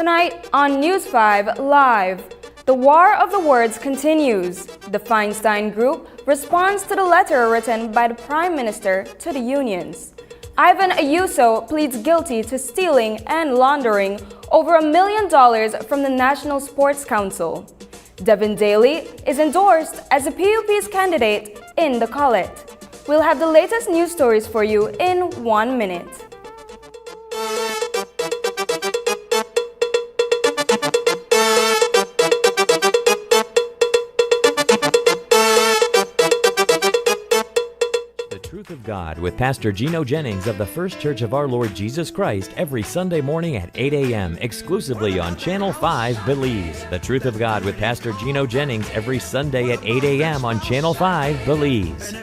Tonight on News 5 Live, the war of the words continues. The Feinstein Group responds to the letter written by the Prime Minister to the unions. Ivan Ayuso pleads guilty to stealing and laundering over $1 million from the National Sports Council. Devin Daly is endorsed as the PUP's candidate in the Collet. We'll have the latest news stories for you in 1 minute. Truth of God with Pastor Gino Jennings of the First Church of Our Lord Jesus Christ every Sunday morning at 8 a.m. exclusively on Channel 5 Belize. The Truth of God with Pastor Gino Jennings every Sunday at 8 a.m. on Channel 5 Belize.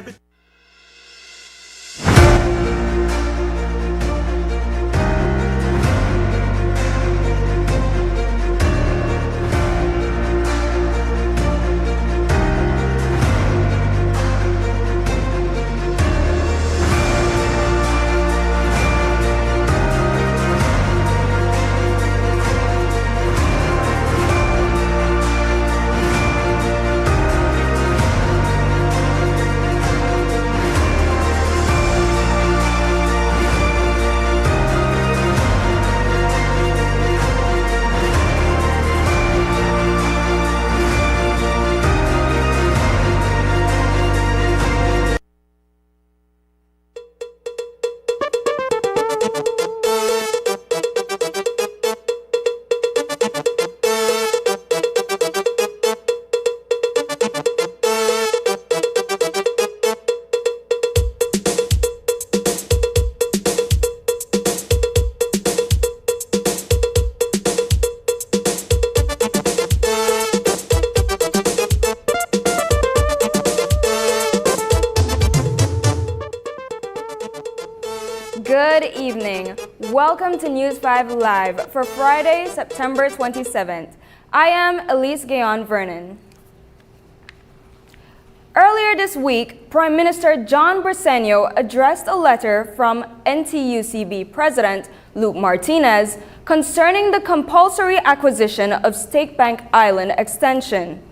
Good evening. Welcome to News 5 Live for Friday, September 27th. I am Elise Gayon Vernon. Earlier this week, Prime Minister John Briceño addressed a letter from NTUCB President Luke Martinez concerning the compulsory acquisition of State Bank Island extension.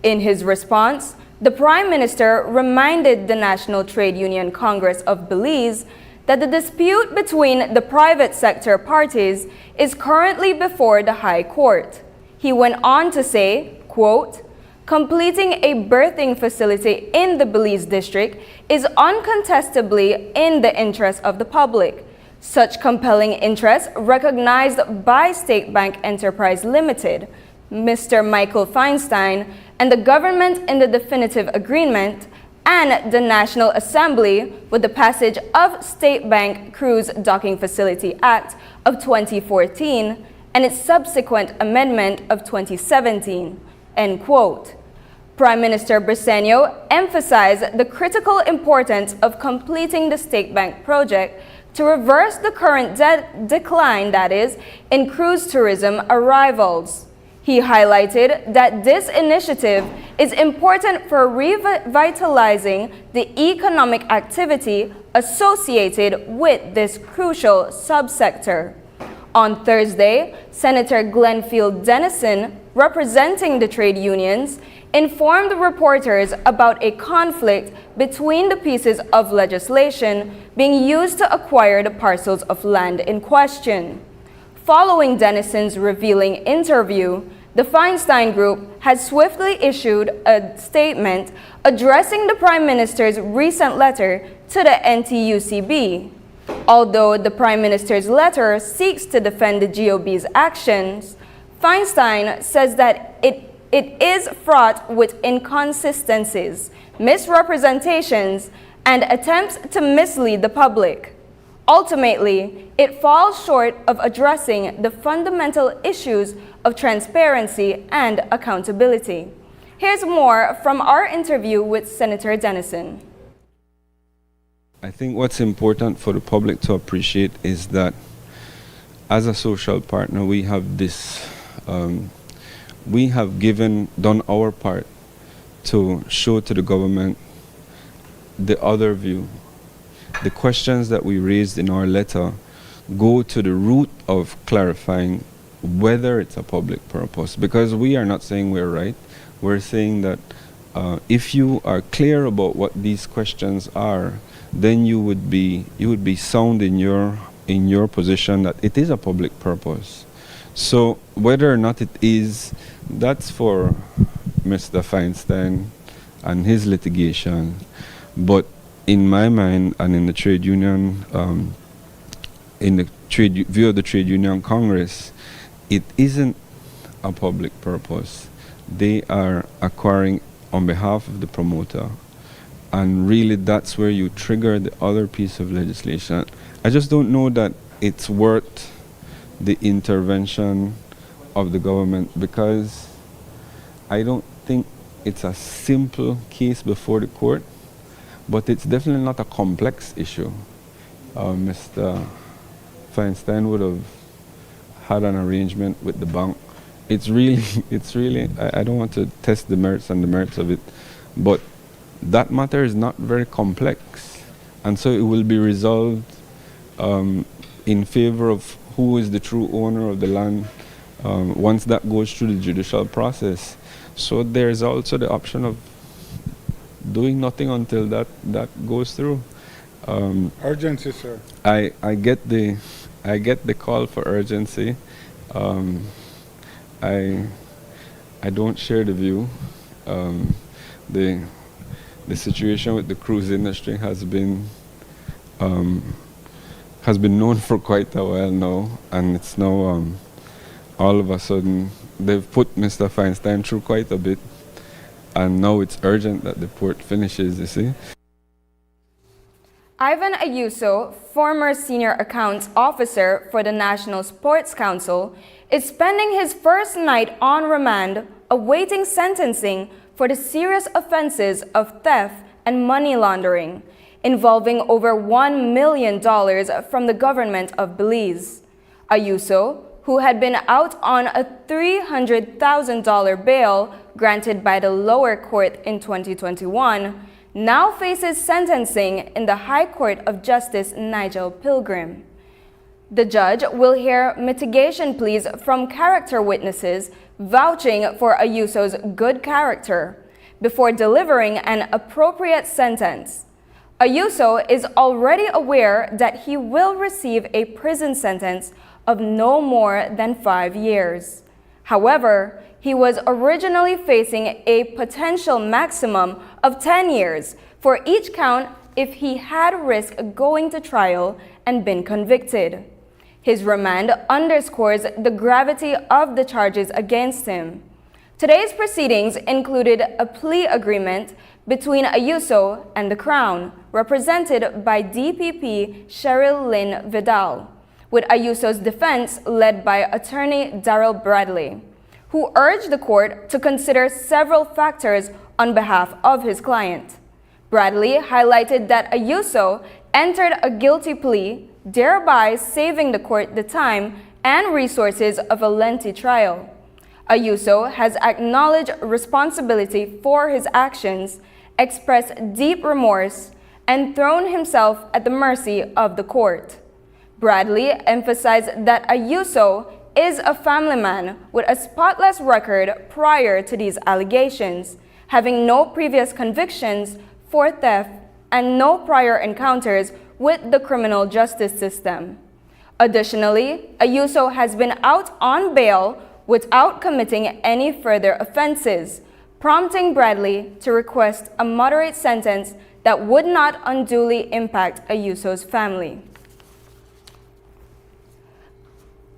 In his response, the Prime Minister reminded the National Trade Union Congress of Belize that the dispute between the private sector parties is currently before the High Court. He went on to say, quote, "Completing a birthing facility in the Belize district is uncontestably in the interest of the public. Such compelling interest recognized by State Bank Enterprise Limited, Mr. Michael Feinstein, and the government in the definitive agreement, and the National Assembly with the passage of State Bank Cruise Docking Facility Act of 2014 and its subsequent amendment of 2017, end quote. Prime Minister Briceño emphasized the critical importance of completing the State Bank project to reverse the current decline, that is, in cruise tourism arrivals. He highlighted that this initiative is important for revitalizing the economic activity associated with this crucial subsector. On Thursday, Senator Glenfield Dennison, representing the trade unions, informed reporters about a conflict between the pieces of legislation being used to acquire the parcels of land in question. Following Dennison's revealing interview, the Feinstein Group has swiftly issued a statement addressing the Prime Minister's recent letter to the NTUCB. Although the Prime Minister's letter seeks to defend the GOB's actions, Feinstein says that it is fraught with inconsistencies, misrepresentations, and attempts to mislead the public. Ultimately, it falls short of addressing the fundamental issues of transparency and accountability. Here's more from our interview with Senator Dennison. I think what's important for the public to appreciate is that as a social partner, we have done our part to show to the government the other view. The questions that we raised in our letter go to the root of clarifying whether it's a public purpose, because we are not saying we're right. We're saying that if you are clear about what these questions are, then you would be sound in your position that it is a public purpose. So whether or not it is, that's for Mr. Feinstein and his litigation. But in my mind and in the trade union, in the view of the Trade Union Congress, it isn't a public purpose. They are acquiring on behalf of the promoter. And really that's where you trigger the other piece of legislation. I just don't know that it's worth the intervention of the government, because I don't think it's a simple case before the court, but it's definitely not a complex issue. Mr. Feinstein would have had an arrangement with the bank. It's really, I don't want to test the merits and demerits of it, but that matter is not very complex. And so it will be resolved in favor of who is the true owner of the land once that goes through the judicial process. So there's also the option of doing nothing until that goes through. Urgency, sir. I get the call for urgency. I don't share the view. The situation with the cruise industry has been known for quite a while now, and it's now all of a sudden they've put Mr. Feinstein through quite a bit, and now it's urgent that the port finishes, you see. Ivan Ayuso, former senior accounts officer for the National Sports Council, is spending his first night on remand awaiting sentencing for the serious offenses of theft and money laundering, involving over $1 million from the government of Belize. Ayuso, who had been out on a $300,000 bail granted by the lower court in 2021, now faces sentencing in the High Court of Justice Nigel Pilgrim. The judge will hear mitigation pleas from character witnesses vouching for Ayuso's good character before delivering an appropriate sentence. Ayuso is already aware that he will receive a prison sentence of no more than 5 years. However, he was originally facing a potential maximum of 10 years for each count if he had risked going to trial and been convicted. His remand underscores the gravity of the charges against him. Today's proceedings included a plea agreement between Ayuso and the Crown, represented by DPP Cheryl Lynn Vidal, with Ayuso's defense led by attorney Darrell Bradley, who urged the court to consider several factors on behalf of his client. Bradley highlighted that Ayuso entered a guilty plea, thereby saving the court the time and resources of a lengthy trial. Ayuso has acknowledged responsibility for his actions, expressed deep remorse, and thrown himself at the mercy of the court. Bradley emphasized that Ayuso is a family man with a spotless record prior to these allegations, having no previous convictions for theft and no prior encounters with the criminal justice system. Additionally, Ayuso has been out on bail without committing any further offenses, prompting Bradley to request a moderate sentence that would not unduly impact Ayuso's family.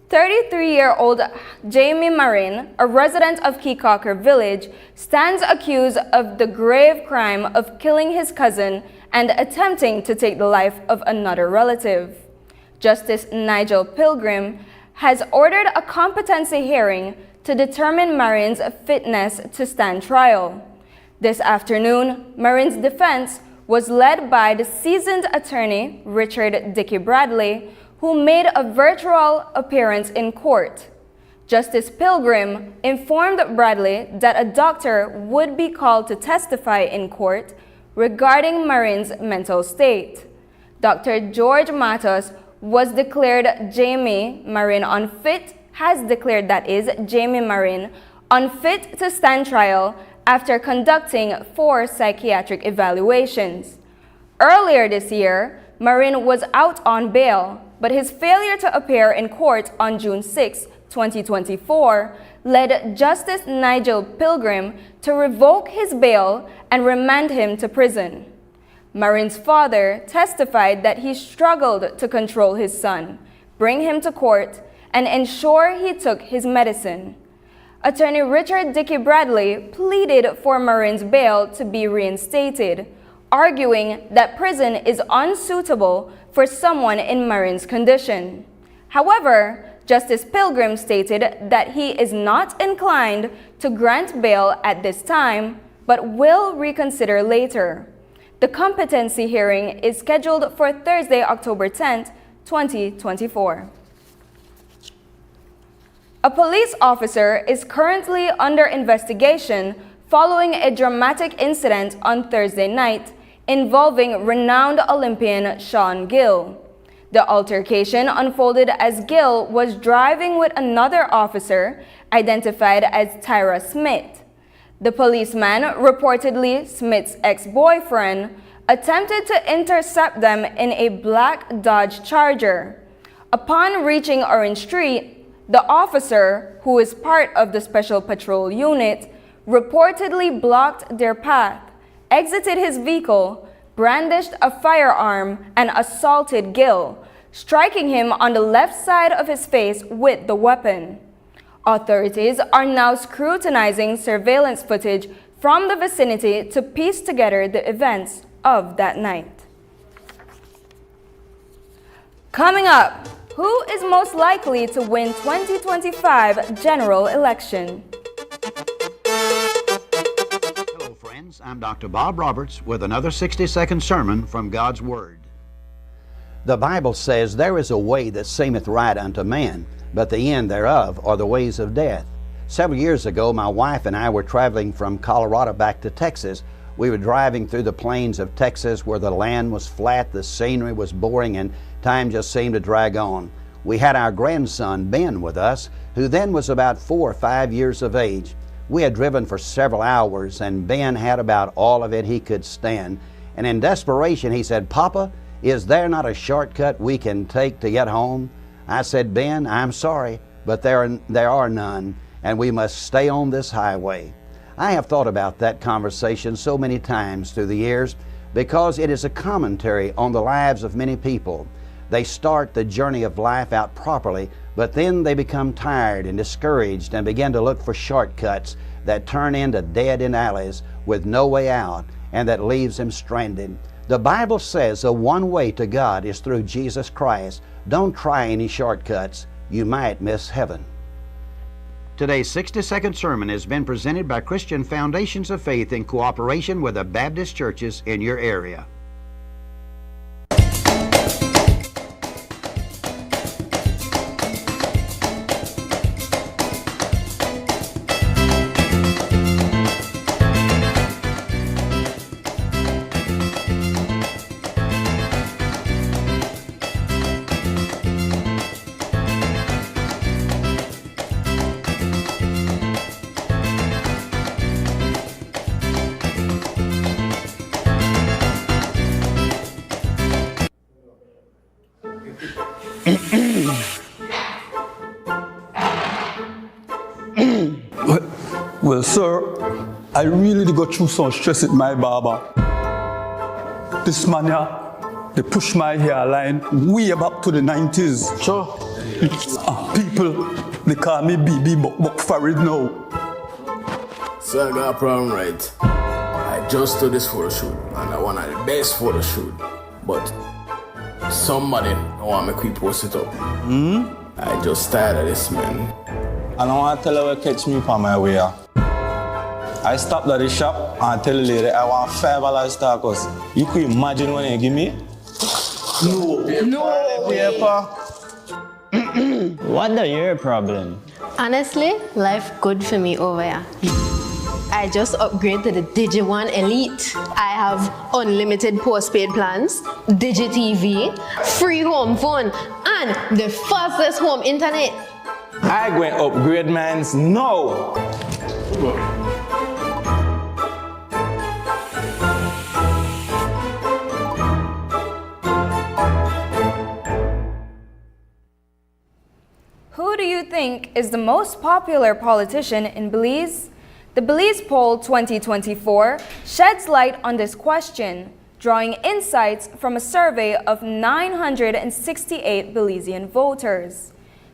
33-year-old Jamie Marin, a resident of Keycocker Village, stands accused of the grave crime of killing his cousin and attempting to take the life of another relative. Justice Nigel Pilgrim has ordered a competency hearing to determine Marin's fitness to stand trial. This afternoon, Marin's defense was led by the seasoned attorney Richard Dickey Bradley, who made a virtual appearance in court. Justice Pilgrim informed Bradley that a doctor would be called to testify in court regarding Marin's mental state. Dr. George Matos was declared Jamie Marin unfit has declared, that is, Jamie Marin, unfit to stand trial after conducting 4 psychiatric evaluations. Earlier this year, Marin was out on bail, but his failure to appear in court on June 6, 2024, led Justice Nigel Pilgrim to revoke his bail and remand him to prison. Marin's father testified that he struggled to control his son, bring him to court, and ensure he took his medicine. Attorney Richard Dickey Bradley pleaded for Marin's bail to be reinstated, arguing that prison is unsuitable for someone in Marin's condition. However, Justice Pilgrim stated that he is not inclined to grant bail at this time, but will reconsider later. The competency hearing is scheduled for Thursday, October 10, 2024. A police officer is currently under investigation following a dramatic incident on Thursday night involving renowned Olympian Sean Gill. The altercation unfolded as Gill was driving with another officer identified as Tyra Smith. The policeman, reportedly Smith's ex-boyfriend, attempted to intercept them in a black Dodge Charger. Upon reaching Orange Street, the officer, who is part of the Special Patrol Unit, reportedly blocked their path, exited his vehicle, brandished a firearm, and assaulted Gill, striking him on the left side of his face with the weapon. Authorities are now scrutinizing surveillance footage from the vicinity to piece together the events of that night. Coming up, who is most likely to win 2025 general election? Hello, friends. I'm Dr. Bob Roberts with another 60-second sermon from God's Word. The Bible says, "There is a way that seemeth right unto man, but the end thereof are the ways of death." Several years ago, my wife and I were traveling from Colorado back to Texas. We were driving through the plains of Texas where the land was flat, the scenery was boring, and time just seemed to drag on. We had our grandson, Ben, with us, who then was about 4 or 5 years of age. We had driven for several hours, and Ben had about all of it he could stand. And in desperation, he said, "Papa, is there not a shortcut we can take to get home?" I said, "Ben, I'm sorry, but there are none, and we must stay on this highway." I have thought about that conversation so many times through the years because it is a commentary on the lives of many people. They start the journey of life out properly, but then they become tired and discouraged and begin to look for shortcuts that turn into dead-end alleys with no way out, and that leaves them stranded. The Bible says the one way to God is through Jesus Christ. Don't try any shortcuts. You might miss heaven. Today's 60-second sermon has been presented by Christian Foundations of Faith in cooperation with the Baptist churches in your area. Well, sir, I really did go through some stress with my barber. This man here, they push my hairline way back to the 90s. Sure. People, they call me BB Buck Farid now. So I got a problem, right? I just do this photo shoot, and I want the best photo shoot. But somebody don't want me to post it up. I just tired of this, man. I don't want to tell her to catch me on my way. I stopped at the shop and tell the lady I want $5 tacos. You could imagine when you give me? No. Paper. What the your problem? Honestly, life good for me over here. I just upgraded to the Digi1 Elite. I have unlimited postpaid plans, Digi TV, free home phone, and the fastest home internet. I going to upgrade mines now. Who do you think is the most popular politician in Belize? The Belize Poll 2024 sheds light on this question, drawing insights from a survey of 968 Belizean voters.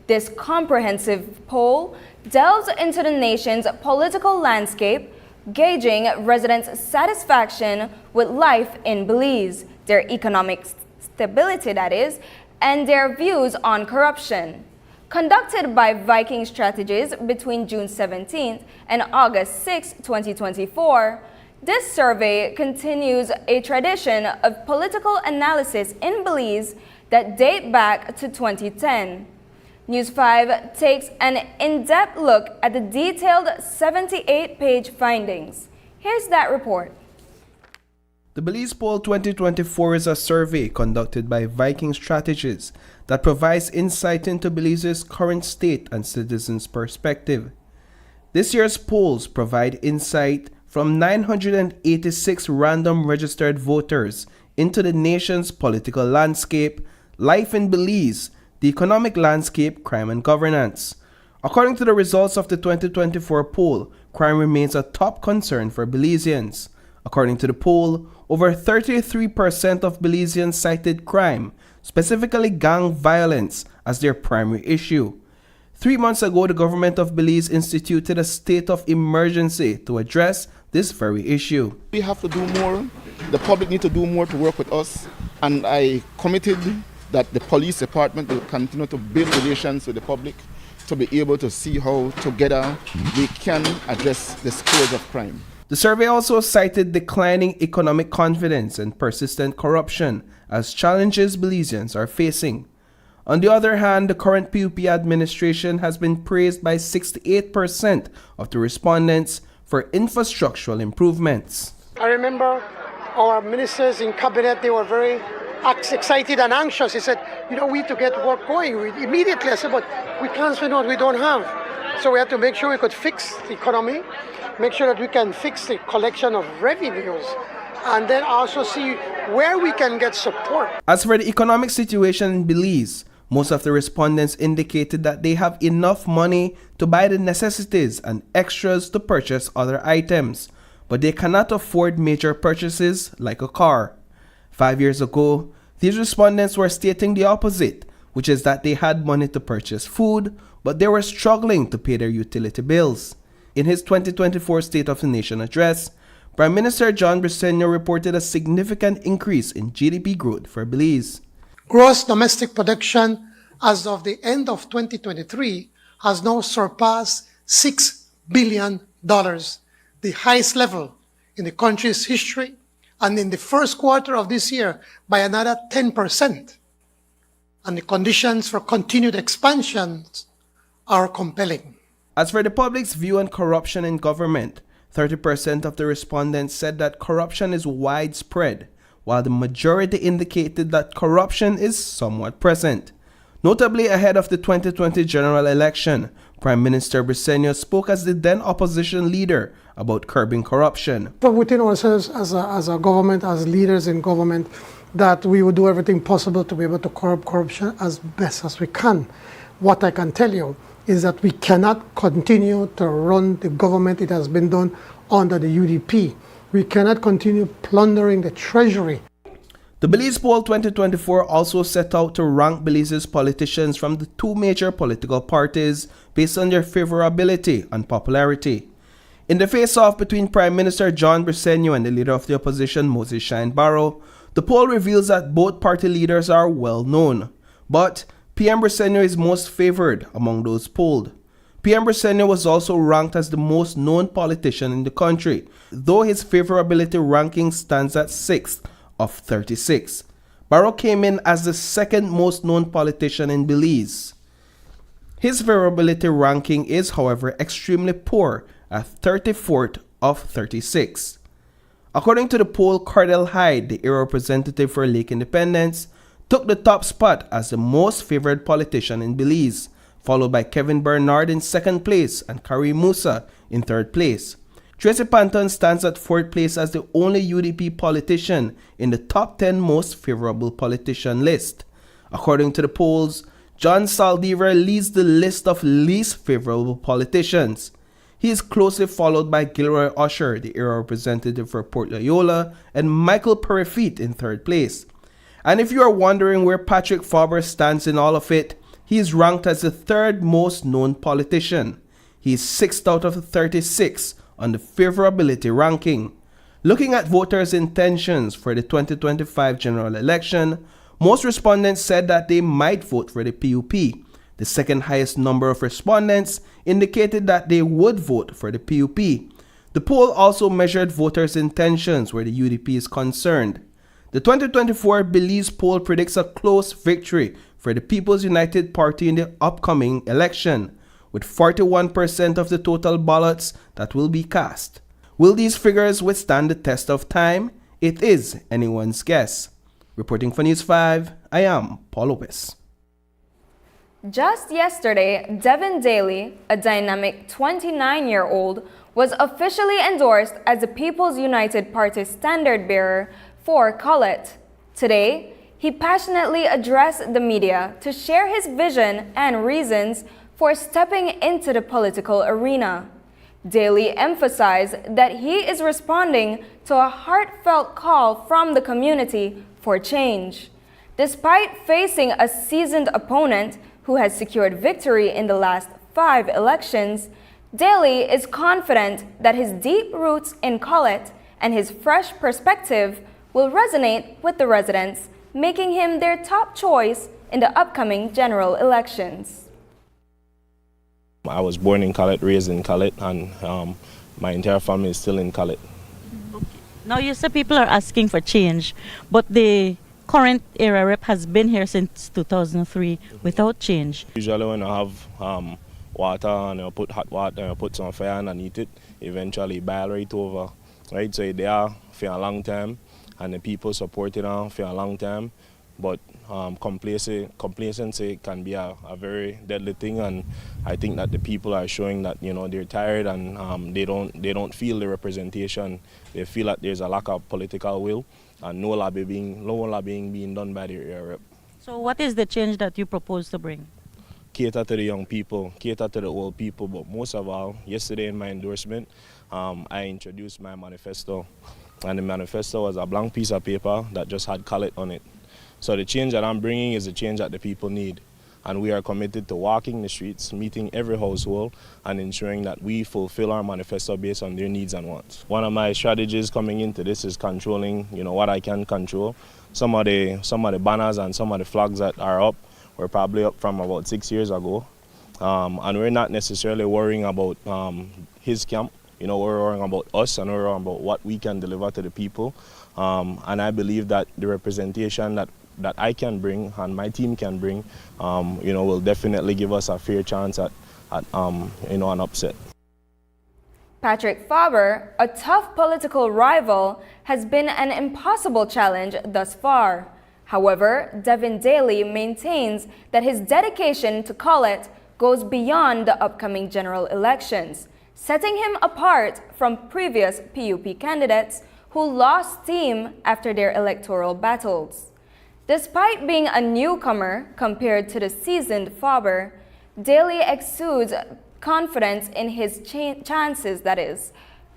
This comprehensive poll delves into the nation's political landscape, gauging residents' satisfaction with life in Belize, their economic stability that is, and their views on corruption. Conducted by Viking Strategies between June 17th and August 6, 2024, this survey continues a tradition of political analysis in Belize that date back to 2010. News 5 takes an in-depth look at the detailed 78-page findings. Here's that report. The Belize Poll 2024 is a survey conducted by Viking Strategies that provides insight into Belize's current state and citizens' perspective. This year's polls provide insight from 986 random registered voters into the nation's political landscape, life in Belize, the economic landscape, crime and governance. According to the results of the 2024 poll, crime remains a top concern for Belizeans. According to the poll, over 33% of Belizeans cited crime, specifically gang violence, as their primary issue. 3 months ago, the government of Belize instituted a state of emergency to address this very issue. We have to do more. The public need to do more to work with us. And I committed that the police department will continue to build relations with the public to be able to see how together we can address the scourge of crime. The survey also cited declining economic confidence and persistent corruption as challenges Belizeans are facing. On the other hand, the current PUP administration has been praised by 68% of the respondents for infrastructural improvements. I remember our ministers in cabinet, they were very excited and anxious. He said, we need to get work going. Immediately I said, but we can't spend what we don't have. So we had to make sure we could fix the economy, make sure that we can fix the collection of revenues, and then also see where we can get support. As for the economic situation in Belize, most of the respondents indicated that they have enough money to buy the necessities and extras to purchase other items, but they cannot afford major purchases like a car. 5 years ago, these respondents were stating the opposite, which is that they had money to purchase food, but they were struggling to pay their utility bills. In his 2024 State of the Nation address, Prime Minister John Briceño reported a significant increase in GDP growth for Belize. Gross domestic production as of the end of 2023 has now surpassed $6 billion, the highest level in the country's history, and in the first quarter of this year by another 10%. And the conditions for continued expansion are compelling. As for the public's view on corruption in government, 30% of the respondents said that corruption is widespread, while the majority indicated that corruption is somewhat present. Notably, ahead of the 2020 general election, Prime Minister Briceño spoke as the then opposition leader about curbing corruption. But within ourselves as a government, as leaders in government, that we will do everything possible to be able to curb corruption as best as we can. What I can tell you is that we cannot continue to run the government it has been done under the UDP. We cannot continue plundering the treasury. The Belize Poll 2024 also set out to rank Belize's politicians from the two major political parties based on their favorability and popularity. In the face-off between Prime Minister John Briceño and the leader of the opposition, Moses Shine Barrow, the poll reveals that both party leaders are well known. But PM Briceño is most favored among those polled. PM Briceño was also ranked as the most known politician in the country, though his favorability ranking stands at 6th of 36. Barrow came in as the second most known politician in Belize. His favorability ranking is, however, extremely poor at 34th of 36. According to the poll, Cordell Hyde, the area representative for Lake Independence, took the top spot as the most favored politician in Belize, followed by Kevin Bernard in second place and Kareem Musa in third place. Tracy Panton stands at fourth place as the only UDP politician in the top 10 most favorable politician list. According to the polls, John Saldivar leads the list of least favorable politicians. He is closely followed by Gilroy Usher, the area representative for Port Loyola, and Michael Perifete in third place. And if you are wondering where Patrick Faber stands in all of it, he is ranked as the third most known politician. He is 6th out of 36 on the favorability ranking. Looking at voters' intentions for the 2025 general election, most respondents said that they might vote for the PUP. The second highest number of respondents indicated that they would vote for the PUP. The poll also measured voters' intentions where the UDP is concerned. The 2024 Belize poll predicts a close victory for the People's United Party in the upcoming election, with 41% of the total ballots that will be cast. Will these figures withstand the test of time? It is anyone's guess. Reporting for News 5, I am Paul Lopez. Just yesterday, Devin Daly, a dynamic 29-year-old, was officially endorsed as the People's United Party standard bearer for Collet. Today, he passionately addressed the media to share his vision and reasons for stepping into the political arena. Daly emphasized that he is responding to a heartfelt call from the community for change. Despite facing a seasoned opponent who has secured victory in the last 5 elections, Daly is confident that his deep roots in Collet and his fresh perspective will resonate with the residents, making him their top choice in the upcoming general elections. I was born in Collet, raised in Collet, and my entire family is still in Collet. Okay. Now you say people are asking for change, but the current area rep has been here since 2003 without change. Usually when I have water and I put hot water and I put some fire underneath it, eventually it boil right over. Right? So they are for a long time and the people support it for a long time. But complacency can be a very deadly thing, and I think that the people are showing that they're tired and they don't feel the representation. They feel that there's a lack of political will and no lobbying being done by the area rep. So what is the change that you propose to bring? Cater to the young people, cater to the old people, but most of all, yesterday in my endorsement, I introduced my manifesto, and the manifesto was a blank piece of paper that just had Collet on it. So the change that I'm bringing is the change that the people need. And we are committed to walking the streets, meeting every household, and ensuring that we fulfill our manifesto based on their needs and wants. One of my strategies coming into this is controlling, what I can control. Some of the banners and some of the flags that are up were probably up from about 6 years ago. And we're not necessarily worrying about his camp. We're worrying about us and we're worrying about what we can deliver to the people. And I believe that the representation that I can bring and my team can bring, will definitely give us a fair chance at an upset. Patrick Faber, a tough political rival, has been an impossible challenge thus far. However, Devin Daly maintains that his dedication to Collet goes beyond the upcoming general elections, setting him apart from previous PUP candidates who lost steam after their electoral battles. Despite being a newcomer compared to the seasoned Faber, Daly exudes confidence in his chances,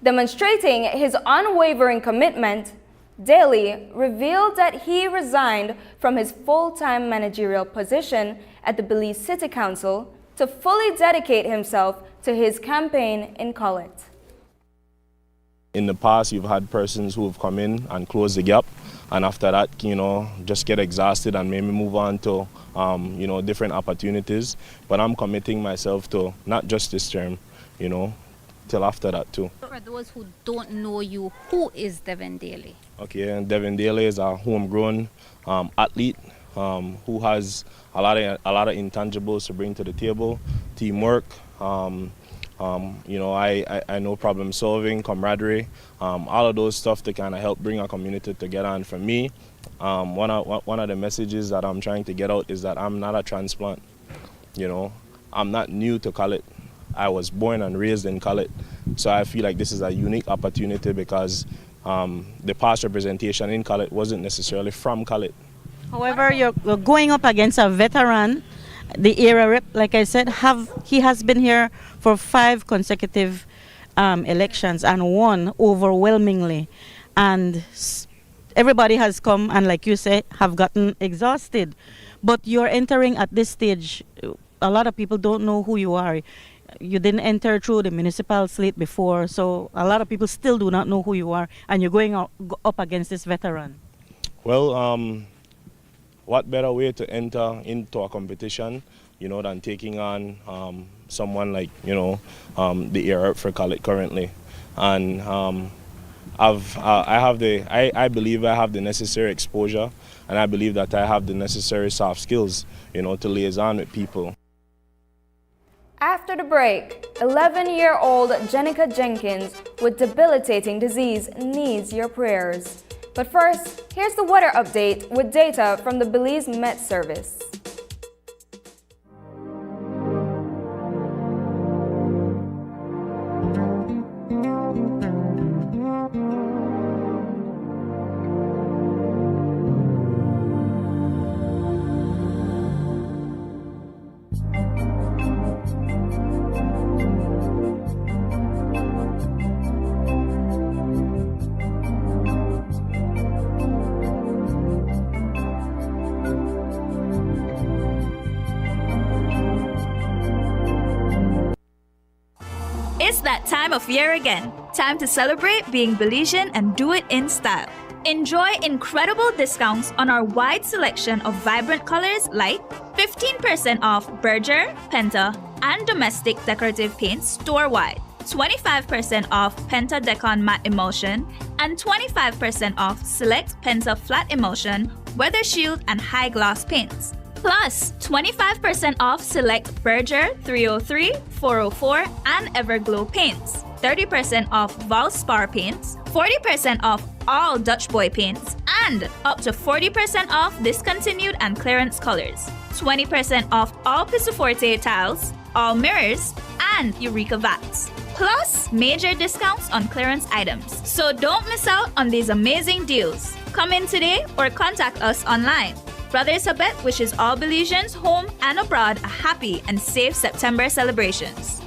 demonstrating his unwavering commitment. Daly revealed that he resigned from his full-time managerial position at the Belize City Council to fully dedicate himself to his campaign in Collet. In the past, you've had persons who have come in and closed the gap, and after that, just get exhausted and maybe move on to, different opportunities. But I'm committing myself to not just this term, till after that too. For those who don't know you, who is Devin Daly? Okay, and Devin Daly is a homegrown athlete who has a lot of intangibles to bring to the table: teamwork. I know problem solving, camaraderie, all of those stuff to kind of help bring a community together. And for me, one of the messages that I'm trying to get out is that I'm not a transplant. I'm not new to Collet. I was born and raised in Collet. So I feel like this is a unique opportunity because the past representation in Collet wasn't necessarily from Collet. However, you're going up against a veteran, the era rep, like I said, he has been here for 5 consecutive elections and won overwhelmingly. And everybody has come and, like you say, have gotten exhausted. But you're entering at this stage, a lot of people don't know who you are. You didn't enter through the municipal slate before, so a lot of people still do not know who you are, and you're going up against this veteran. Well, what better way to enter into a competition, than taking on someone like, the era for Collet currently. And I believe I have the necessary exposure, and I believe that I have the necessary soft skills, to liaison with people. After the break, 11-year-old Jenica Jenkins with debilitating disease needs your prayers. But first, here's the weather update with data from the Belize Met Service. It's that time of year again. Time to celebrate being Belizean and do it in style. Enjoy incredible discounts on our wide selection of vibrant colors like 15% off Berger, Penta, and domestic decorative paints store-wide, 25% off Penta Decon Matte Emulsion, and 25% off select Penta Flat Emulsion, Weather Shield, and High Gloss paints. Plus, 25% off select Berger 303, 404, and Everglow paints, 30% off Valspar paints, 40% off all Dutch Boy paints, and up to 40% off discontinued and clearance colors, 20% off all Pisoforte tiles, all mirrors, and Eureka vats. Plus, major discounts on clearance items. So don't miss out on these amazing deals. Come in today or contact us online. Brothers Habet wishes all Belizeans home and abroad a happy and safe September celebrations.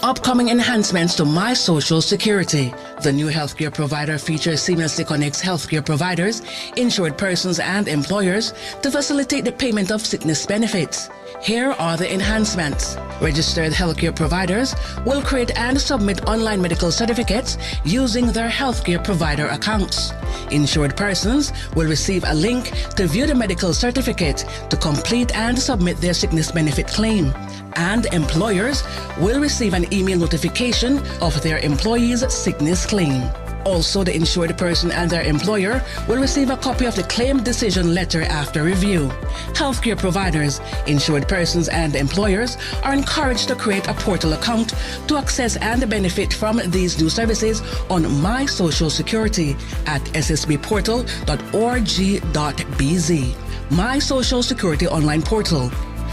Upcoming enhancements to My Social Security. The new healthcare provider feature seamlessly connects healthcare providers, insured persons, and employers to facilitate the payment of sickness benefits. Here are the enhancements. Registered healthcare providers will create and submit online medical certificates using their healthcare provider accounts. Insured persons will receive a link to view the medical certificate to complete and submit their sickness benefit claim. And employers will receive an email notification of their employee's sickness claim. Also, the insured person and their employer will receive a copy of the claim decision letter after review. Healthcare providers, insured persons, and employers are encouraged to create a portal account to access and benefit from these new services on My Social Security at ssbportal.org.bz. My Social Security online portal.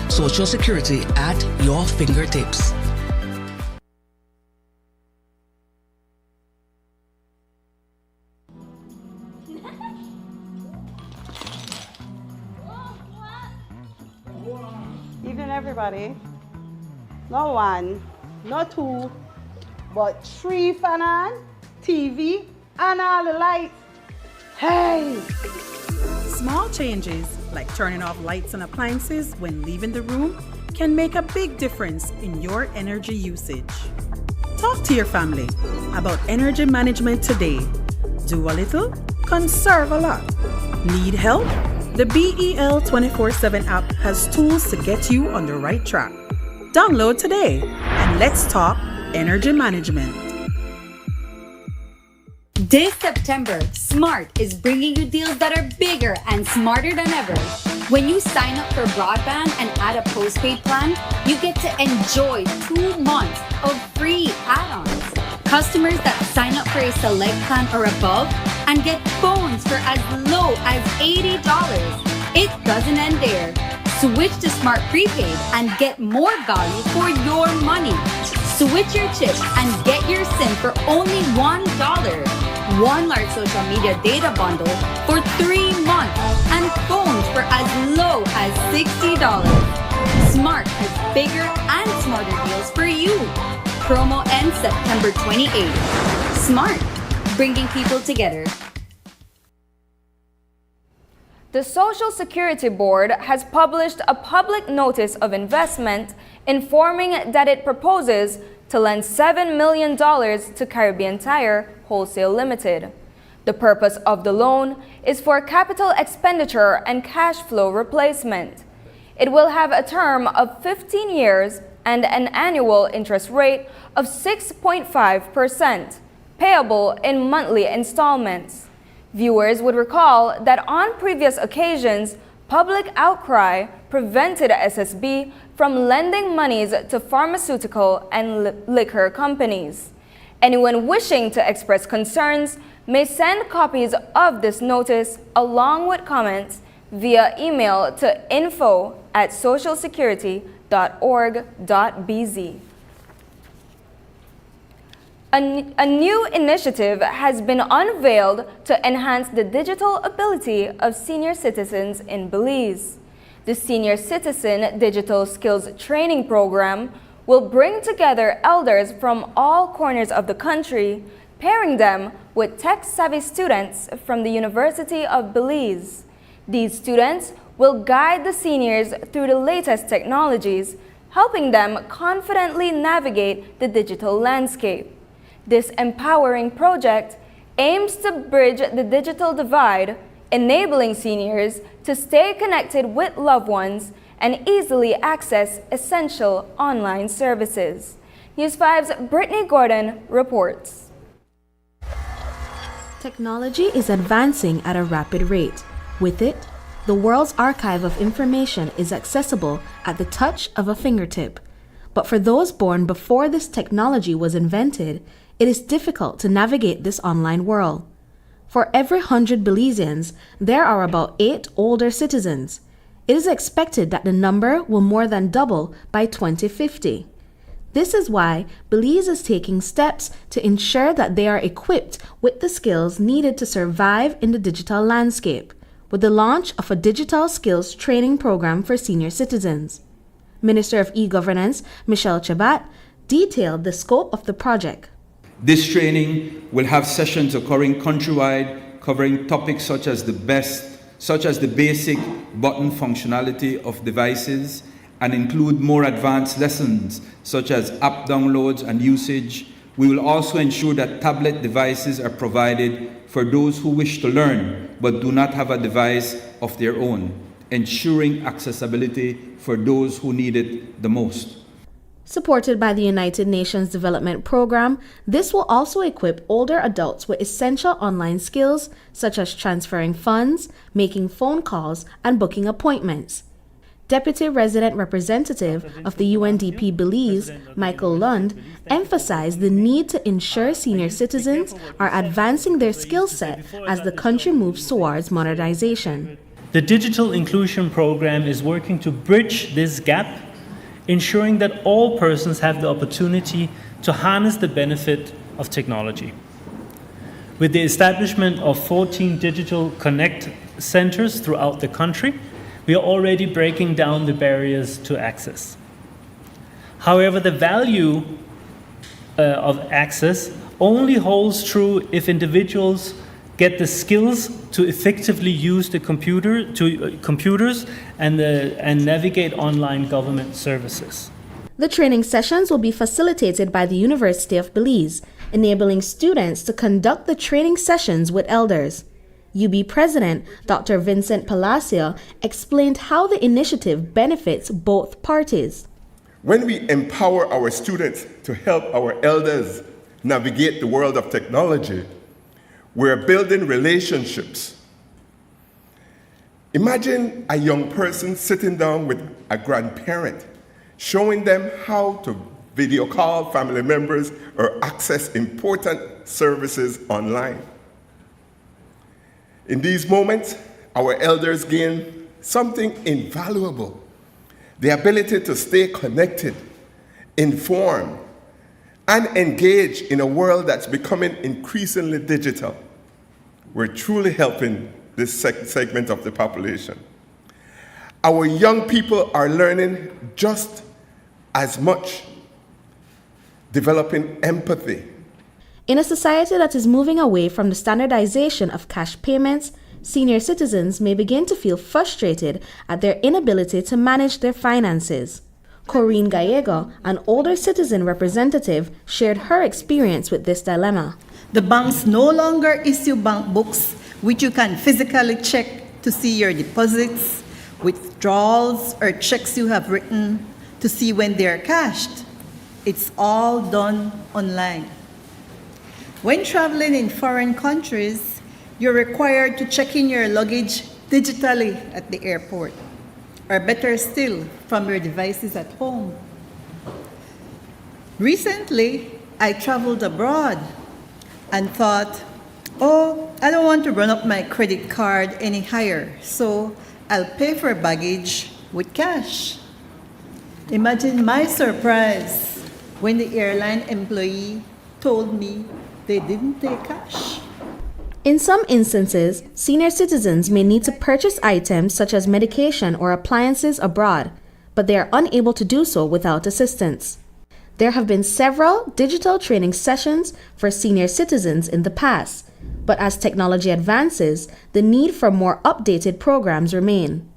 Social Security at your fingertips. Evening, everybody. No one, not two, but 3 fan on, TV, and all the lights. Hey! Small changes, like turning off lights and appliances when leaving the room, can make a big difference in your energy usage. Talk to your family about energy management today. Do a little, conserve a lot. Need help? The BEL 24/7 app has tools to get you on the right track. Download today and let's talk energy management. This September, Smart is bringing you deals that are bigger and smarter than ever. When you sign up for broadband and add a postpaid plan, you get to enjoy 2 months of free add-ons. Customers that sign up for a select plan or above and get phones for as low as $80 It doesn't end there. Switch to Smart Prepaid and get more value for your money. Switch your chip and get your SIM for only $1. One large social media data bundle for 3 months and phones for as low as $60. Smart has bigger and smarter deals for you. Promo ends September 28th. Smart, bringing people together. The Social Security Board has published a public notice of investment informing that it proposes to lend $7 million to Caribbean Tire Wholesale Limited. The purpose of the loan is for capital expenditure and cash flow replacement. It will have a term of 15 years and an annual interest rate of 6.5%, payable in monthly installments. Viewers would recall that on previous occasions, public outcry prevented SSB from lending monies to pharmaceutical and liquor companies. Anyone wishing to express concerns may send copies of this notice along with comments via email to info@socialsecurity.org.bz. A new initiative has been unveiled to enhance the digital ability of senior citizens in Belize. The Senior Citizen Digital Skills Training Program will bring together elders from all corners of the country, pairing them with tech-savvy students from the University of Belize. These students will guide the seniors through the latest technologies, helping them confidently navigate the digital landscape. This empowering project aims to bridge the digital divide, enabling seniors to stay connected with loved ones and easily access essential online services. News 5's Brittany Gordon reports. Technology is advancing at a rapid rate. With it, the world's archive of information is accessible at the touch of a fingertip. But for those born before this technology was invented, it is difficult to navigate this online world. For every 100 Belizeans, there are about 8 older citizens. It is expected that the number will more than double by 2050. This is why Belize is taking steps to ensure that they are equipped with the skills needed to survive in the digital landscape, with the launch of a digital skills training program for senior citizens. Minister of E-Governance, Michelle Chabat, detailed the scope of the project. This training will have sessions occurring countrywide, covering topics such as the basic button functionality of devices, and include more advanced lessons such as app downloads and usage. We will also ensure that tablet devices are provided for those who wish to learn but do not have a device of their own, ensuring accessibility for those who need it the most. Supported by the United Nations Development Program, this will also equip older adults with essential online skills such as transferring funds, making phone calls, and booking appointments. Deputy Resident Representative of the UNDP Belize, Michael Lund, emphasized the need to ensure senior citizens are advancing their skill set as the country moves towards modernization. The Digital Inclusion Program is working to bridge this gap, ensuring that all persons have the opportunity to harness the benefit of technology. With the establishment of 14 Digital Connect centers throughout the country, we are already breaking down the barriers to access. However, the value of access only holds true if individuals get the skills to effectively use the computers and navigate online government services. The training sessions will be facilitated by the University of Belize, enabling students to conduct the training sessions with elders. UB President Dr. Vincent Palacio explained how the initiative benefits both parties. When we empower our students to help our elders navigate the world of technology, we're building relationships. Imagine a young person sitting down with a grandparent, showing them how to video call family members or access important services online. In these moments, our elders gain something invaluable: the ability to stay connected, informed, and engaged in a world that's becoming increasingly digital. We're truly helping this segment of the population. Our young people are learning just as much, developing empathy. In a society that is moving away from the standardization of cash payments, senior citizens may begin to feel frustrated at their inability to manage their finances. Corinne Gallego, an older citizen representative, shared her experience with this dilemma. The banks no longer issue bank books which you can physically check to see your deposits, withdrawals, or checks you have written to see when they are cashed. It's all done online. When traveling in foreign countries, you're required to check in your luggage digitally at the airport, or better still, from your devices at home. Recently, I traveled abroad and thought, oh, I don't want to run up my credit card any higher, so I'll pay for baggage with cash. Imagine my surprise when the airline employee told me they didn't take cash. In some instances, senior citizens may need to purchase items such as medication or appliances abroad, but they are unable to do so without assistance. There have been several digital training sessions for senior citizens in the past, but as technology advances, the need for more updated programs remain.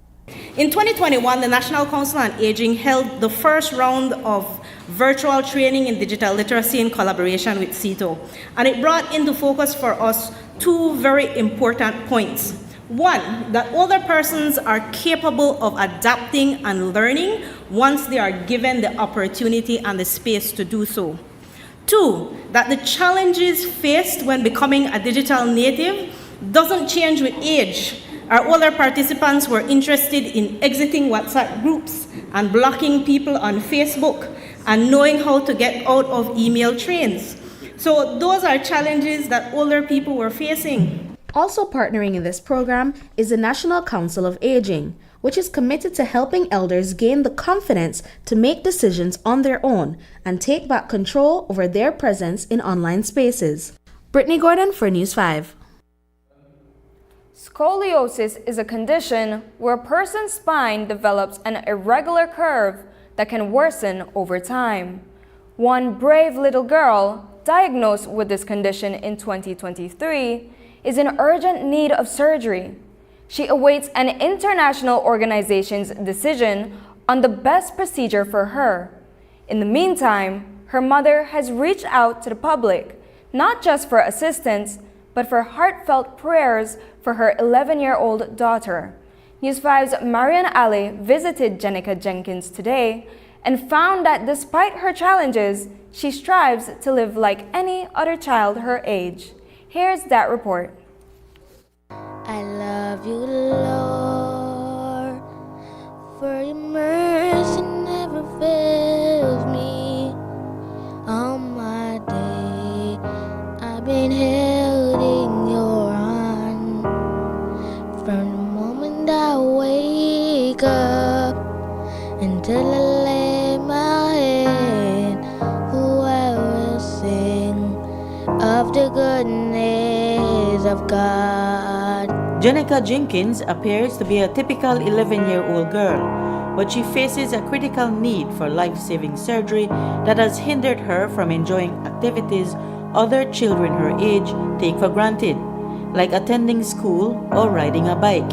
In 2021, the National Council on Aging held the first round of virtual training in digital literacy in collaboration with CETO, and it brought into focus for us two very important points. One, that older persons are capable of adapting and learning once they are given the opportunity and the space to do so. Two, that the challenges faced when becoming a digital native doesn't change with age. Our older participants were interested in exiting WhatsApp groups and blocking people on Facebook and knowing how to get out of email trains. So those are challenges that older people were facing. Also partnering in this program is the National Council of Aging, which is committed to helping elders gain the confidence to make decisions on their own and take back control over their presence in online spaces. Brittany Gordon for News 5. Scoliosis is a condition where a person's spine develops an irregular curve that can worsen over time. One brave little girl diagnosed with this condition in 2023 is in urgent need of surgery. She awaits an international organization's decision on the best procedure for her. In the meantime, her mother has reached out to the public, not just for assistance, but for heartfelt prayers for her 11-year-old daughter. News 5's Marian Ali visited Jenica Jenkins today and found that despite her challenges, she strives to live like any other child her age. Here's that report. I love you, Lord, for your mercy never fails me. On my day, I've been held in your hand. From the moment I wake up until I lay my head, who I will sing of the goodness of God. Jenica Jenkins appears to be a typical 11-year-old girl, but she faces a critical need for life-saving surgery that has hindered her from enjoying activities other children her age take for granted, like attending school or riding a bike.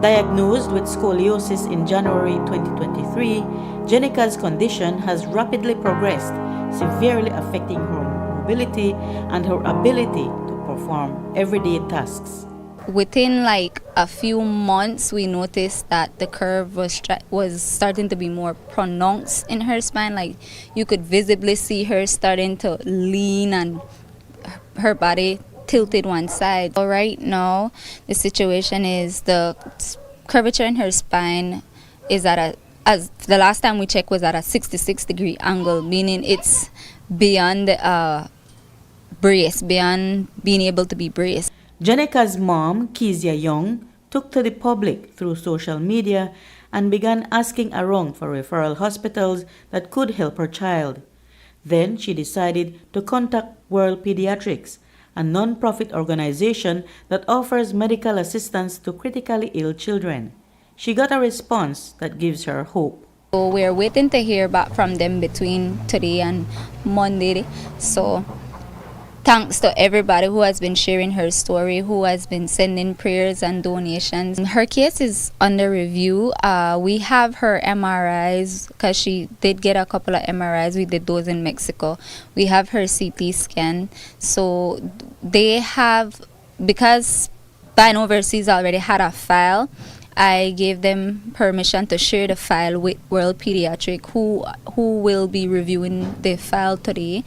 Diagnosed with scoliosis in January 2023, Jenica's condition has rapidly progressed, severely affecting her mobility and her ability to perform everyday tasks. Within like a few months, we noticed that the curve was starting to be more pronounced in her spine. Like you could visibly see her starting to lean and her body tilted one side. So right now, the situation is the curvature in her spine is as the last time we checked was at a 66-degree angle, meaning it's beyond brace, beyond being able to be braced. Jenica's mom, Kezia Young, took to the public through social media and began asking around for referral hospitals that could help her child. Then she decided to contact World Pediatrics, a non-profit organization that offers medical assistance to critically ill children. She got a response that gives her hope. So we're waiting to hear back from them between today and Monday. So thanks to everybody who has been sharing her story, who has been sending prayers and donations. Her case is under review. We have her MRIs because she did get a couple of MRIs. We did those in Mexico. We have her CT scan. So they have, because Spine Overseas already had a file, I gave them permission to share the file with World Pediatric, who will be reviewing the file today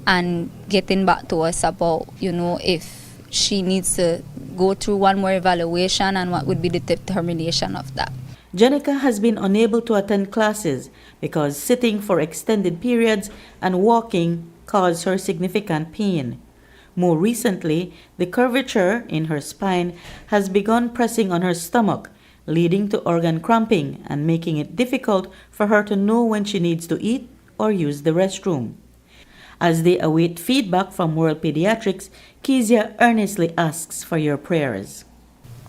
and getting back to us about, if she needs to go through one more evaluation and what would be the determination of that. Jenica has been unable to attend classes because sitting for extended periods and walking caused her significant pain. More recently, the curvature in her spine has begun pressing on her stomach, leading to organ cramping and making it difficult for her to know when she needs to eat or use the restroom. As they await feedback from World Pediatrics, Kezia earnestly asks for your prayers.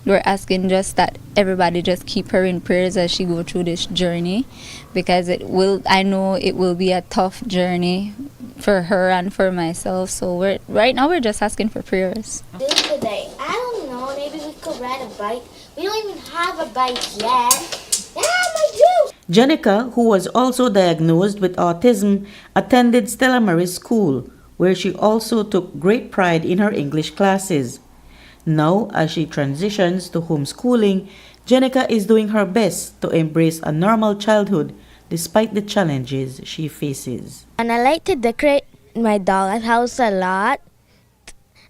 We're asking just that everybody just keep her in prayers as she go through this journey, because I know it will be a tough journey for her and for myself. So right now we're just asking for prayers. Do today? I don't know. Maybe we could ride a bike. We don't even have a bike yet. Yeah, my juice! Jenica, who was also diagnosed with autism, attended Stella Maris School, where she also took great pride in her English classes. Now, as she transitions to homeschooling, Jenica is doing her best to embrace a normal childhood despite the challenges she faces. And I like to decorate my doll house a lot.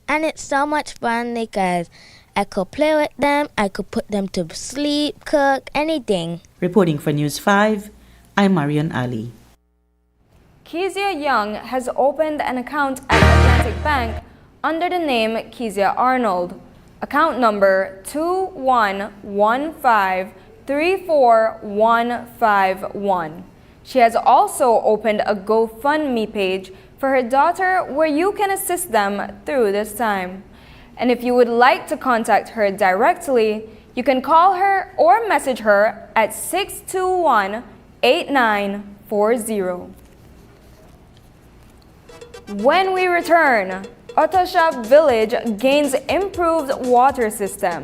And it's so much fun because I could play with them, I could put them to sleep, cook, anything. Reporting for News 5, I'm Marion Ali. Kezia Young has opened an account at Atlantic Bank under the name Kezia Arnold. Account number 211534151. She has also opened a GoFundMe page for her daughter where you can assist them through this time. And if you would like to contact her directly, you can call her or message her at 621-8940. When we return, Otosha Village gains improved water system.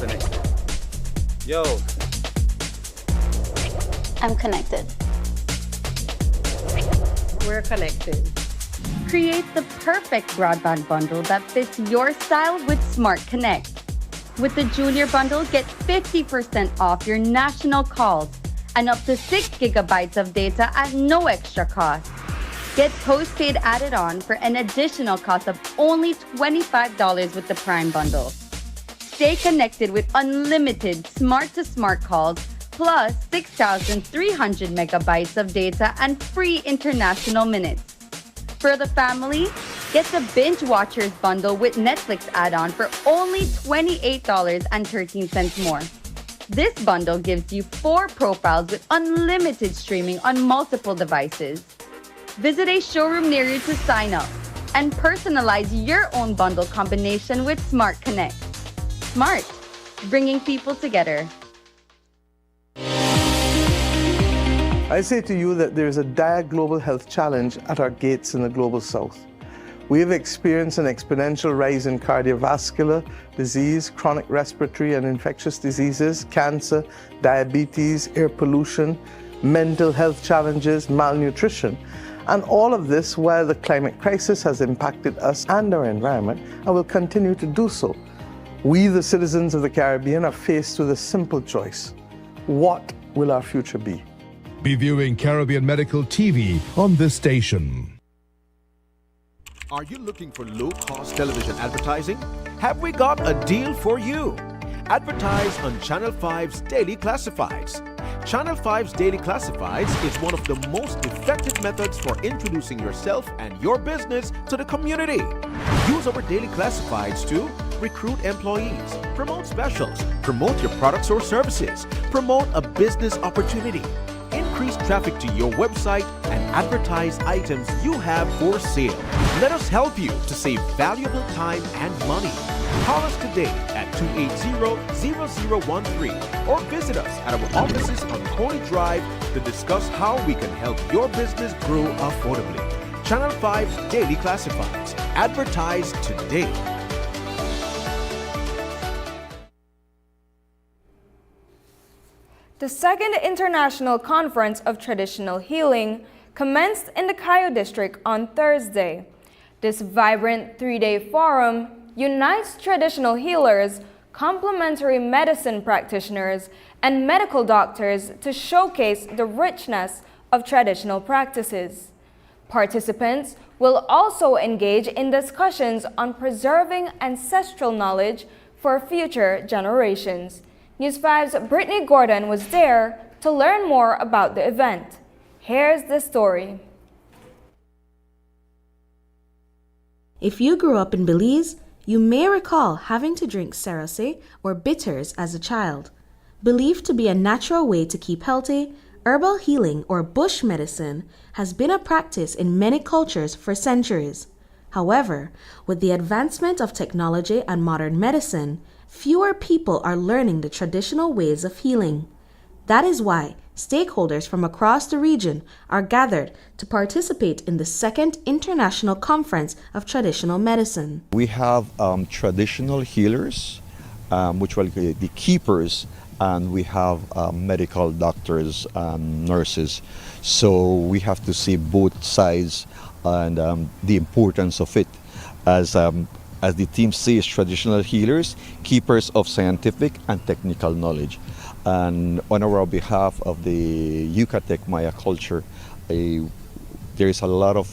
listening. Yo. I'm connected. We're connected. Create the perfect broadband bundle that fits your style with Smart Connect. With the Junior Bundle, get 50% off your national calls and up to 6 gigabytes of data at no extra cost. Get postpaid added on for an additional cost of only $25 with the Prime Bundle. Stay connected with unlimited smart-to-smart calls plus 6,300 megabytes of data and free international minutes. For the family, get the Binge Watchers bundle with Netflix add-on for only $28.13 more. This bundle gives you 4 profiles with unlimited streaming on multiple devices. Visit a showroom near you to sign up and personalize your own bundle combination with Smart Connect. Smart, bringing people together. I say to you that there is a dire global health challenge at our gates in the global south. We have experienced an exponential rise in cardiovascular disease, chronic respiratory and infectious diseases, cancer, diabetes, air pollution, mental health challenges, malnutrition, and all of this while the climate crisis has impacted us and our environment and will continue to do so. We, the citizens of the Caribbean, are faced with a simple choice. What will our future be? Be viewing Caribbean Medical TV on this station. Are you looking for low-cost television advertising? Have we got a deal for you? Advertise on Channel 5's Daily Classifieds. Channel 5's Daily Classifieds is one of the most effective methods for introducing yourself and your business to the community. Use our Daily Classifieds to recruit employees, promote specials, promote your products or services, promote a business opportunity, increase traffic to your website, and advertise items you have for sale. Let us help you to save valuable time and money. Call us today at 280-0013 or visit us at our offices on Coney Drive to discuss how we can help your business grow affordably. Channel 5's Daily Classifieds. Advertise today. The second International Conference of Traditional Healing commenced in the Cayo District on Thursday. This vibrant 3-day forum unites traditional healers, complementary medicine practitioners, and medical doctors to showcase the richness of traditional practices. Participants will also engage in discussions on preserving ancestral knowledge for future generations. News 5's Brittany Gordon was there to learn more about the event. Here's the story. If you grew up in Belize, you may recall having to drink cerase or bitters as a child. Believed to be a natural way to keep healthy, herbal healing or bush medicine has been a practice in many cultures for centuries. However, with the advancement of technology and modern medicine, fewer people are learning the traditional ways of healing. That is why stakeholders from across the region are gathered to participate in the second International Conference of Traditional Medicine. We have traditional healers, which are the keepers, and we have medical doctors and nurses. So we have to see both sides and the importance of it. As the team says, traditional healers, keepers of scientific and technical knowledge. And on our behalf of the Yucatec Maya culture, there is a lot of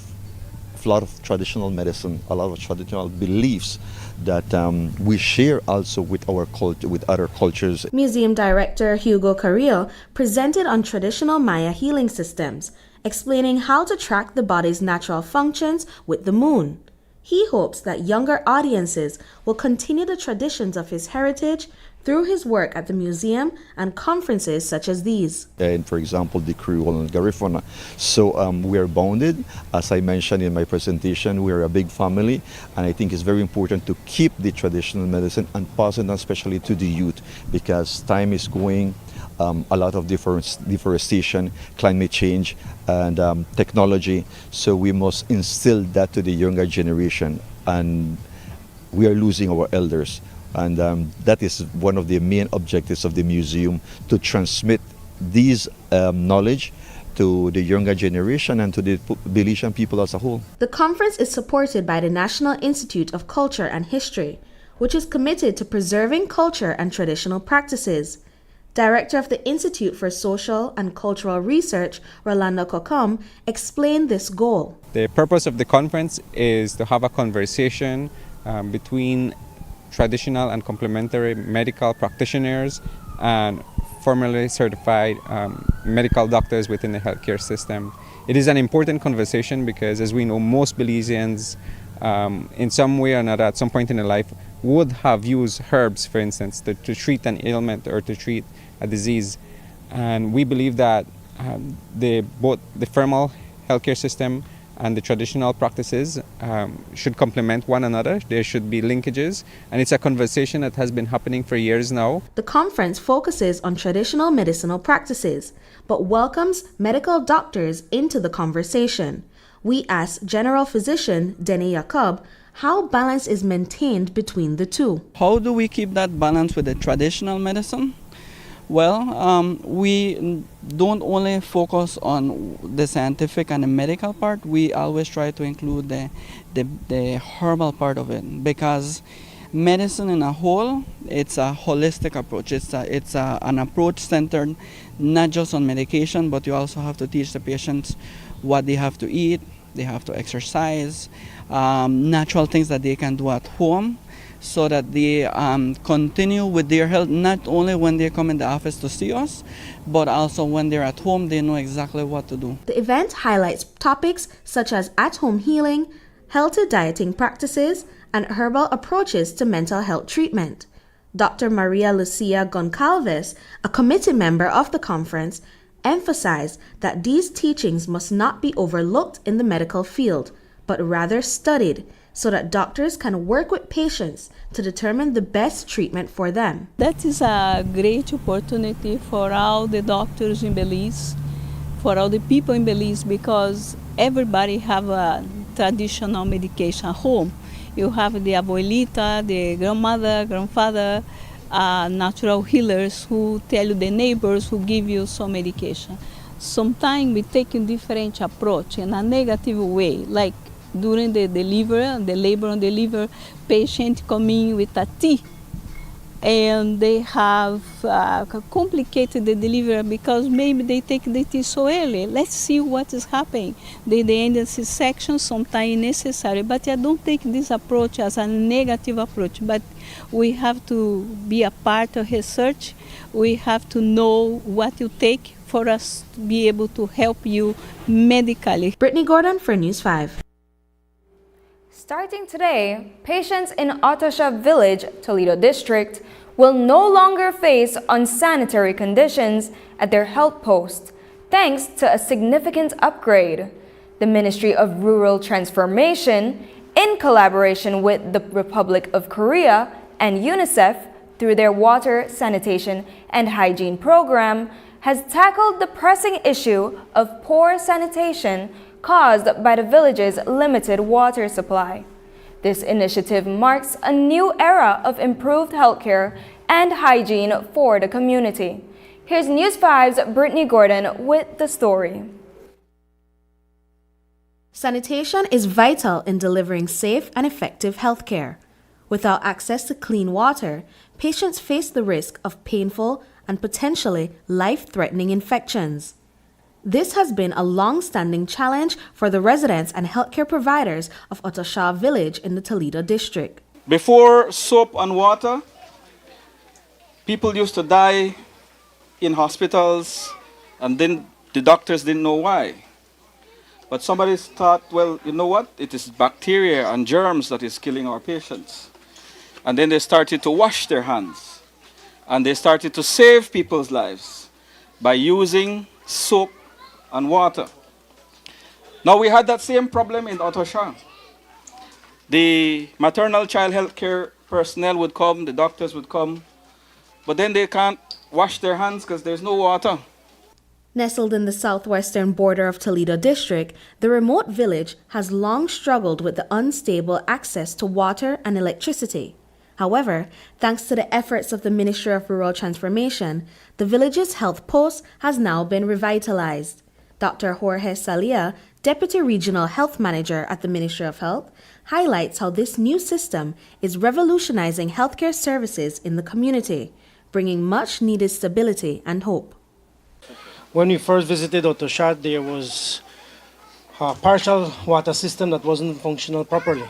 traditional medicine, a lot of traditional beliefs that we share also with our culture, with other cultures. Museum Director Hugo Carrillo presented on traditional Maya healing systems, explaining how to track the body's natural functions with the moon. He hopes that younger audiences will continue the traditions of his heritage through his work at the museum and conferences such as these. And for example, the Creole and Garifuna. So we are bounded. As I mentioned in my presentation, we are a big family, and I think it's very important to keep the traditional medicine and pass it on especially to the youth, because time is going, a lot of deforestation, climate change, and technology. So we must instill that to the younger generation, and we are losing our elders. And that is one of the main objectives of the museum, to transmit these knowledge to the younger generation and to the Belizean people as a whole. The conference is supported by the National Institute of Culture and History, which is committed to preserving culture and traditional practices. Director of the Institute for Social and Cultural Research, Rolando Cocom, explained this goal. The purpose of the conference is to have a conversation between traditional and complementary medical practitioners and formally certified medical doctors within the healthcare system. It is an important conversation because, as we know, most Belizeans in some way or another at some point in their life would have used herbs, for instance, to treat an ailment or to treat a disease. And we believe that both the formal healthcare system and the traditional practices should complement one another. There should be linkages, and it's a conversation that has been happening for years now. The conference focuses on traditional medicinal practices, but welcomes medical doctors into the conversation. We asked General Physician Denny Jacob how balance is maintained between the two. How do we keep that balance with the traditional medicine? Well, we don't only focus on the scientific and the medical part. We always try to include the herbal part of it, because medicine in a whole, it's a holistic approach. It's an approach centered not just on medication, but you also have to teach the patients what they have to eat, they have to exercise, natural things that they can do at home, so that they continue with their health, not only when they come in the office to see us, but also when they're at home, they know exactly what to do. The event highlights topics such as at-home healing, healthy dieting practices, and herbal approaches to mental health treatment. Dr. Maria Lucia Goncalves, a committee member of the conference, emphasized that these teachings must not be overlooked in the medical field, but rather studied, so that doctors can work with patients to determine the best treatment for them. That is a great opportunity for all the doctors in Belize, for all the people in Belize, because everybody have a traditional medication at home. You have the abuelita, the grandmother, grandfather, natural healers who tell you, the neighbors who give you some medication. Sometimes we take a different approach in a negative way, like during the labor and deliver, patient come in with a tea, and they have complicated the delivery because maybe they take the tea so early. Let's see what is happening. The end of C-section sometimes necessary, but I don't take this approach as a negative approach, but we have to be a part of research. We have to know what you take for us to be able to help you medically. Brittany Gordon for News 5. Starting today, patients in Otosha Village, Toledo District, will no longer face unsanitary conditions at their health post, thanks to a significant upgrade. The Ministry of Rural Transformation, in collaboration with the Republic of Korea and UNICEF, through their Water, Sanitation, and Hygiene program, has tackled the pressing issue of poor sanitation caused by the village's limited water supply. This initiative marks a new era of improved healthcare and hygiene for the community. Here's News 5's Brittany Gordon with the story. Sanitation is vital in delivering safe and effective healthcare. Without access to clean water, patients face the risk of painful and potentially life-threatening infections. This has been a long-standing challenge for the residents and healthcare providers of Otosha Village in the Toledo District. Before soap and water, people used to die in hospitals, and then the doctors didn't know why. But somebody thought, well, you know what? It is bacteria and germs that is killing our patients. And then they started to wash their hands. And they started to save people's lives by using soap and water. Now we had that same problem in Otosha. The maternal child health care personnel would come, the doctors would come, but then they can't wash their hands because there's no water. Nestled in the southwestern border of Toledo District, the remote village has long struggled with the unstable access to water and electricity. However, thanks to the efforts of the Ministry of Rural Transformation, the village's health post has now been revitalized. Dr. Jorge Salia, Deputy Regional Health Manager at the Ministry of Health, highlights how this new system is revolutionizing healthcare services in the community, bringing much needed stability and hope. When we first visited Otosha, there was a partial water system that wasn't functional properly.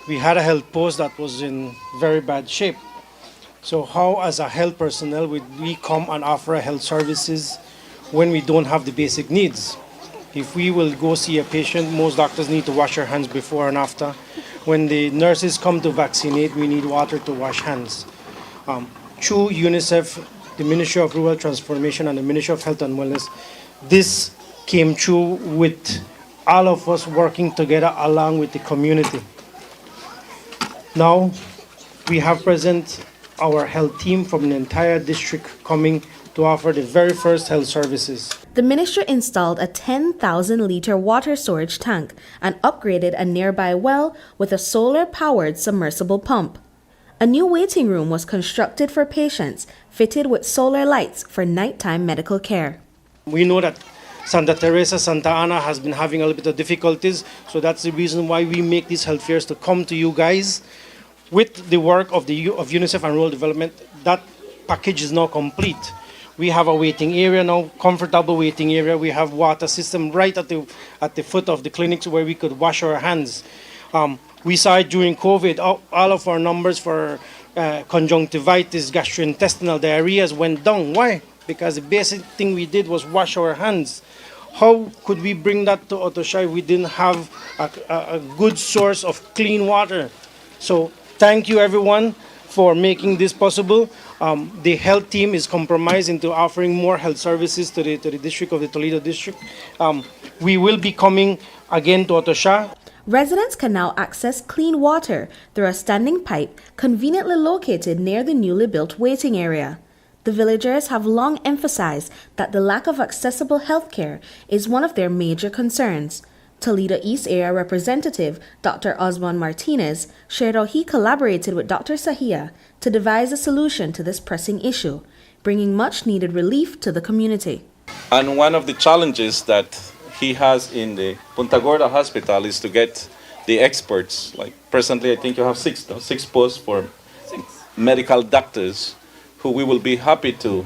We had a health post that was in very bad shape. So how, as a health personnel, would we come and offer health services when we don't have the basic needs? If we will go see a patient, most doctors need to wash their hands before and after. When the nurses come to vaccinate, we need water to wash hands. Through UNICEF, the Ministry of Rural Transformation, and the Ministry of Health and Wellness, this came through with all of us working together along with the community. Now, we have present our health team from the entire district coming to offer the very first health services. The ministry installed a 10,000-liter water storage tank and upgraded a nearby well with a solar-powered submersible pump. A new waiting room was constructed for patients, fitted with solar lights for nighttime medical care. We know that Santa Teresa, Santa Ana has been having a little bit of difficulties, so that's the reason why we make these health fairs to come to you guys. With the work of UNICEF and Rural Development, that package is now complete. We have a waiting area now, comfortable waiting area. We have water system right at the foot of the clinics where we could wash our hands. We saw it during COVID, all of our numbers for conjunctivitis, gastrointestinal diarrhea went down. Why? Because the basic thing we did was wash our hands. How could we bring that to Otosha if we didn't have a good source of clean water? So thank you everyone for making this possible. The health team is compromised into offering more health services to the district of the Toledo district. We will be coming again to Otosha. Residents can now access clean water through a standing pipe conveniently located near the newly built waiting area. The villagers have long emphasized that the lack of accessible health care is one of their major concerns. Toledo East Area Representative Dr. Osborne Martinez shared how he collaborated with Dr. Sahia to devise a solution to this pressing issue, bringing much needed relief to the community. And one of the challenges that he has in the Punta Gorda Hospital is to get the experts. Like presently, I think you have six posts for medical doctors, who we will be happy to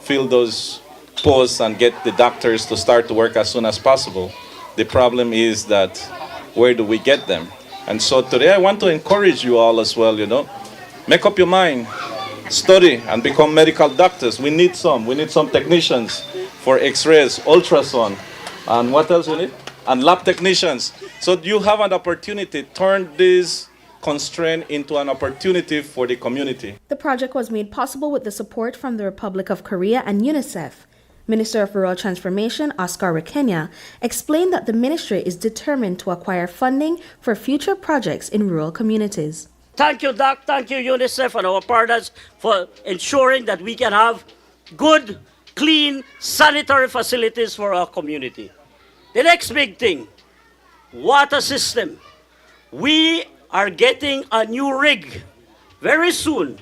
fill those posts and get the doctors to start to work as soon as possible. The problem is that where do we get them? And so today I want to encourage you all as well, make up your mind, study and become medical doctors. We need some technicians for x-rays, ultrasound, and what else we need? And lab technicians. So you have an opportunity to turn this constraint into an opportunity for the community. The project was made possible with the support from the Republic of Korea and UNICEF. Minister of Rural Transformation, Oscar Requena, explained that the ministry is determined to acquire funding for future projects in rural communities. Thank you, Doc. Thank you, UNICEF and our partners for ensuring that we can have good, clean, sanitary facilities for our community. The next big thing, water system. We are getting a new rig very soon.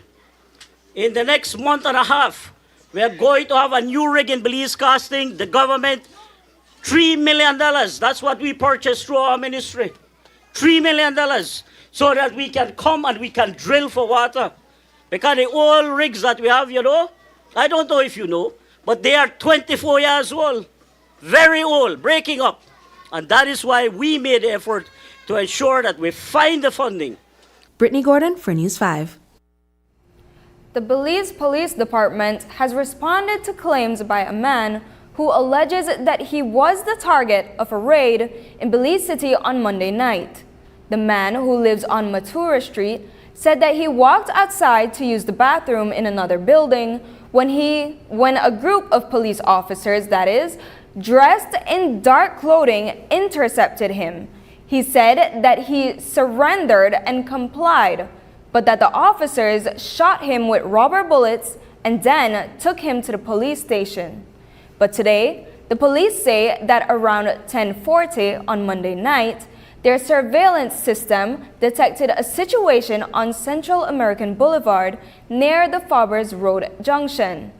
In the next month and a half, we are going to have a new rig in Belize costing the government $3 million. That's what we purchased through our ministry. $3 million, so that we can come and we can drill for water. Because the old rigs that we have, I don't know if you know, but they are 24 years old. Very old, breaking up. And that is why we made the effort to ensure that we find the funding. Brittany Gordon for News 5. The Belize Police Department has responded to claims by a man who alleges that he was the target of a raid in Belize City on Monday night. The man, who lives on Matura Street, said that he walked outside to use the bathroom in another building when a group of police officers, that is, dressed in dark clothing, intercepted him. He said that he surrendered and complied, but that the officers shot him with rubber bullets and then took him to the police station. But today, the police say that around 10:40 on Monday night, Their surveillance system detected a situation on Central American Boulevard near the Fabers Road junction.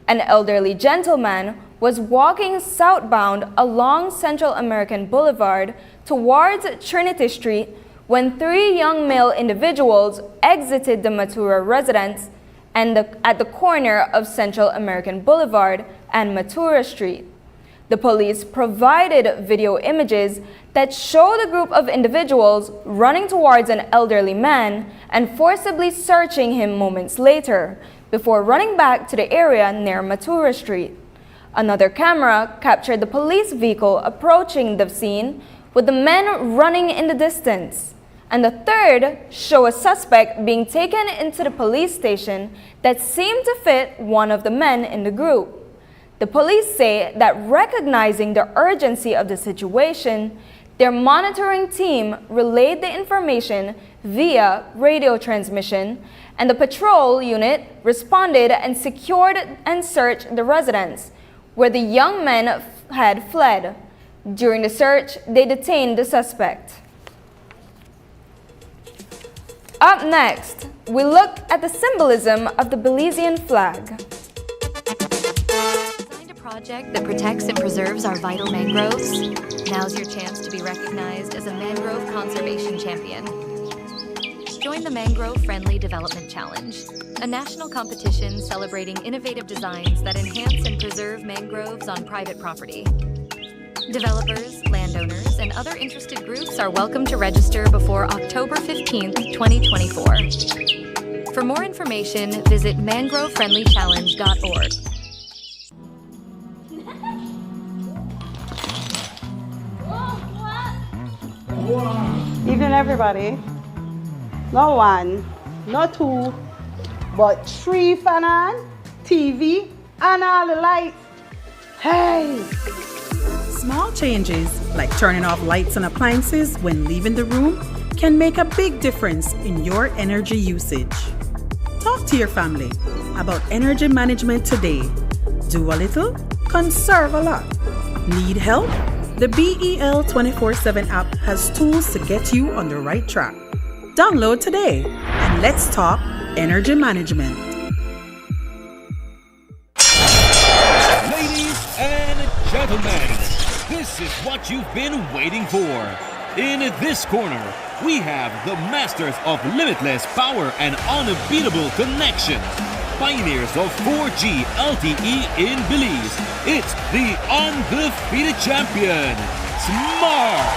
An elderly gentleman was walking southbound along Central American Boulevard towards Trinity Street when three young male individuals exited the Matura residence at the corner of Central American Boulevard and Matura Street. The police provided video images that show the group of individuals running towards an elderly man and forcibly searching him moments later, before running back to the area near Matura Street. Another camera captured the police vehicle approaching the scene with the men running in the distance. And the third show a suspect being taken into the police station that seemed to fit one of the men in the group. The police say that recognizing the urgency of the situation, their monitoring team relayed the information via radio transmission, and the patrol unit responded and secured and searched the residence, where the young men had fled. During the search, they detained the suspect. Up next, we look at the symbolism of the Belizean flag. Project that protects and preserves our vital mangroves. Now's your chance to be recognized as a mangrove conservation champion. Join the Mangrove Friendly Development Challenge, a national competition celebrating innovative designs that enhance and preserve mangroves on private property. Developers, landowners, and other interested groups are welcome to register before October 15th, 2024. For more information, visit mangrovefriendlychallenge.org. Evening, everybody. No one, not two, but three fanan, TV, and all the lights. Hey! Small changes, like turning off lights and appliances when leaving the room, can make a big difference in your energy usage. Talk to your family about energy management today. Do a little, conserve a lot. Need help? The BEL 24/7 app has tools to get you on the right track. Download today and let's talk energy management. Ladies and gentlemen, this is what you've been waiting for. In this corner, we have the masters of limitless power and unbeatable connection. Pioneers of 4G LTE in Belize, it's the undefeated champion, Smart.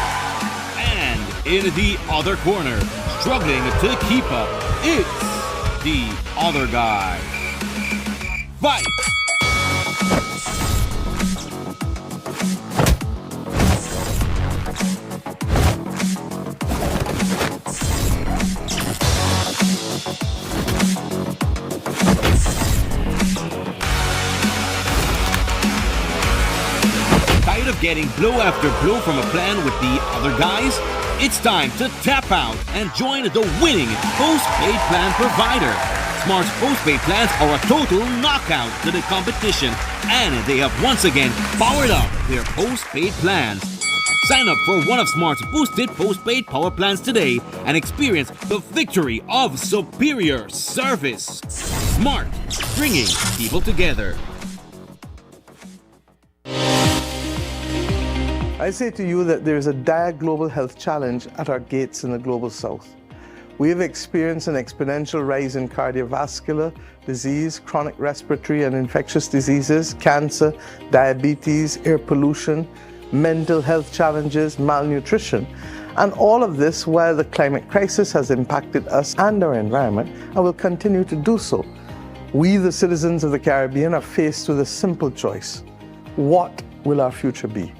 And in the other corner, struggling to keep up, it's the other guy. Fight! Of getting blow after blow from a plan with the other guys? It's time to tap out and join the winning postpaid plan provider. Smart's postpaid plans are a total knockout to the competition, and they have once again powered up their postpaid plans. Sign up for one of Smart's boosted postpaid power plans today and experience the victory of superior service. Smart, bringing people together. I say to you that there is a dire global health challenge at our gates in the global south. We have experienced an exponential rise in cardiovascular disease, chronic respiratory and infectious diseases, cancer, diabetes, air pollution, mental health challenges, malnutrition, and all of this while the climate crisis has impacted us and our environment and will continue to do so. We, the citizens of the Caribbean, are faced with a simple choice. What will our future be?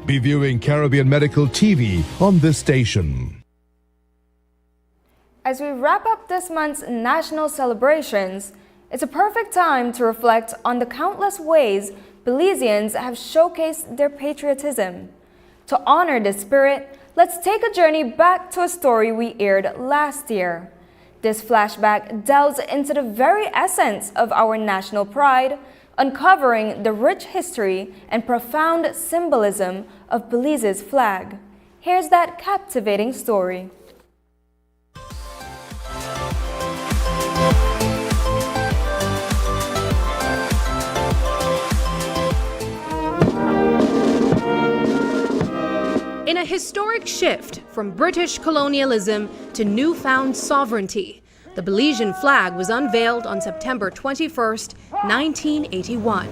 Be viewing Caribbean Medical TV on this station. As we wrap up this month's national celebrations, it's a perfect time to reflect on the countless ways Belizeans have showcased their patriotism. To honor this spirit, let's take a journey back to a story we aired last year. This flashback delves into the very essence of our national pride, uncovering the rich history and profound symbolism of Belize's flag. Here's that captivating story. In a historic shift from British colonialism to newfound sovereignty, the Belizean flag was unveiled on September 21st, 1981.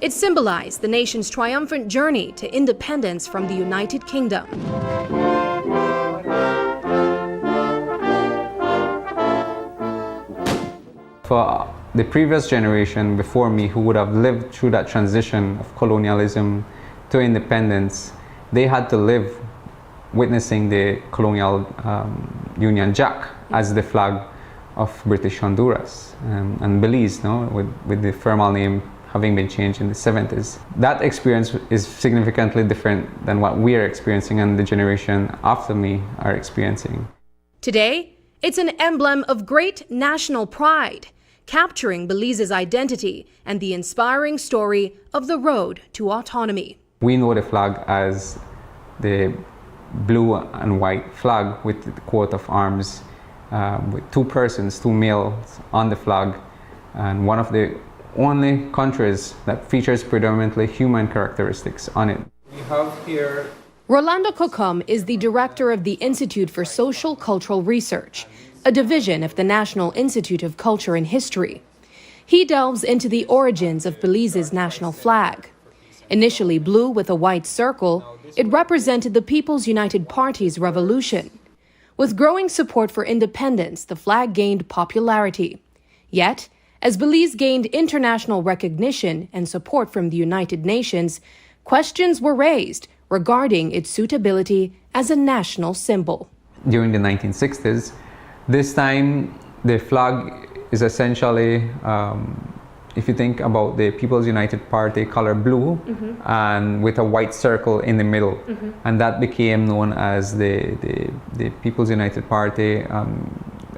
It symbolized the nation's triumphant journey to independence from the United Kingdom. For the previous generation before me who would have lived through that transition of colonialism to independence, they had to live witnessing the colonial Union Jack as the flag of British Honduras and Belize, no? with the formal name having been changed in the 70s. That experience is significantly different than what we are experiencing and the generation after me are experiencing. Today, it's an emblem of great national pride, capturing Belize's identity and the inspiring story of the road to autonomy. We know the flag as the blue and white flag with the coat of arms, with two persons, two males on the flag, and one of the only countries that features predominantly human characteristics on it. We have here Rolando Cocum is the director of the Institute for Social Cultural Research, a division of the National Institute of Culture and History. He delves into the origins of Belize's national flag. Initially blue with a white circle, it represented the People's United Party's revolution. With growing support for independence, the flag gained popularity. Yet, as Belize gained international recognition and support from the United Nations, questions were raised regarding its suitability as a national symbol. During the 1960s, this time the flag is essentially, if you think about the People's United Party color blue and with a white circle in the middle, and that became known as the People's United Party,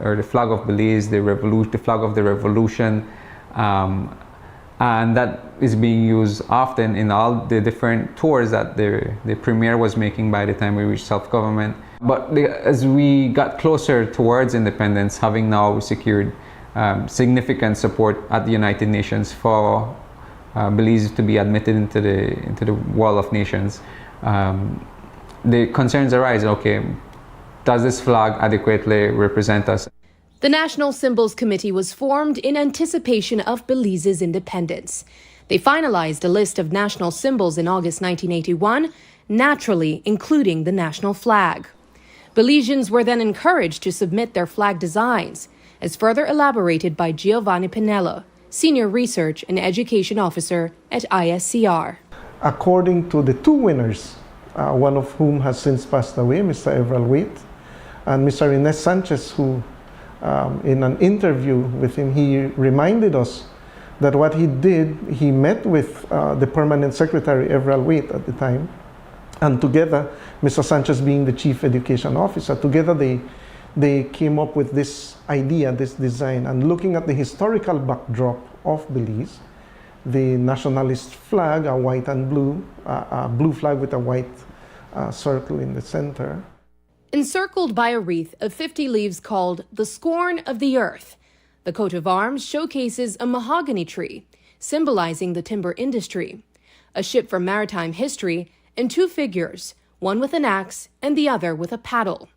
or the flag of Belize, the flag of the revolution, and that is being used often in all the different tours that the premier was making by the time we reached self-government. But as we got closer towards independence, having now secured significant support at the United Nations for Belize to be admitted into the Wall of Nations, the concerns arise, okay, does this flag adequately represent us? The National Symbols Committee was formed in anticipation of Belize's independence. They finalized a list of national symbols in August 1981, naturally including the national flag. Belizeans were then encouraged to submit their flag designs, as further elaborated by Giovanni Pinella, Senior Research and Education Officer at ISCR. According to the two winners, one of whom has since passed away, Mr. Everal Waite, and Mr. Ines Sanchez, who in an interview with him, he reminded us that what he did, he met with the permanent secretary, Everal Waite, at the time, and together, Mr. Sanchez being the chief education officer, together they came up with this idea, this design, and looking at the historical backdrop of Belize, the nationalist flag, a white and blue, a blue flag with a white circle in the center. Encircled by a wreath of 50 leaves called the Scorn of the Earth, the coat of arms showcases a mahogany tree, symbolizing the timber industry, a ship from maritime history, and two figures, one with an axe and the other with a paddle,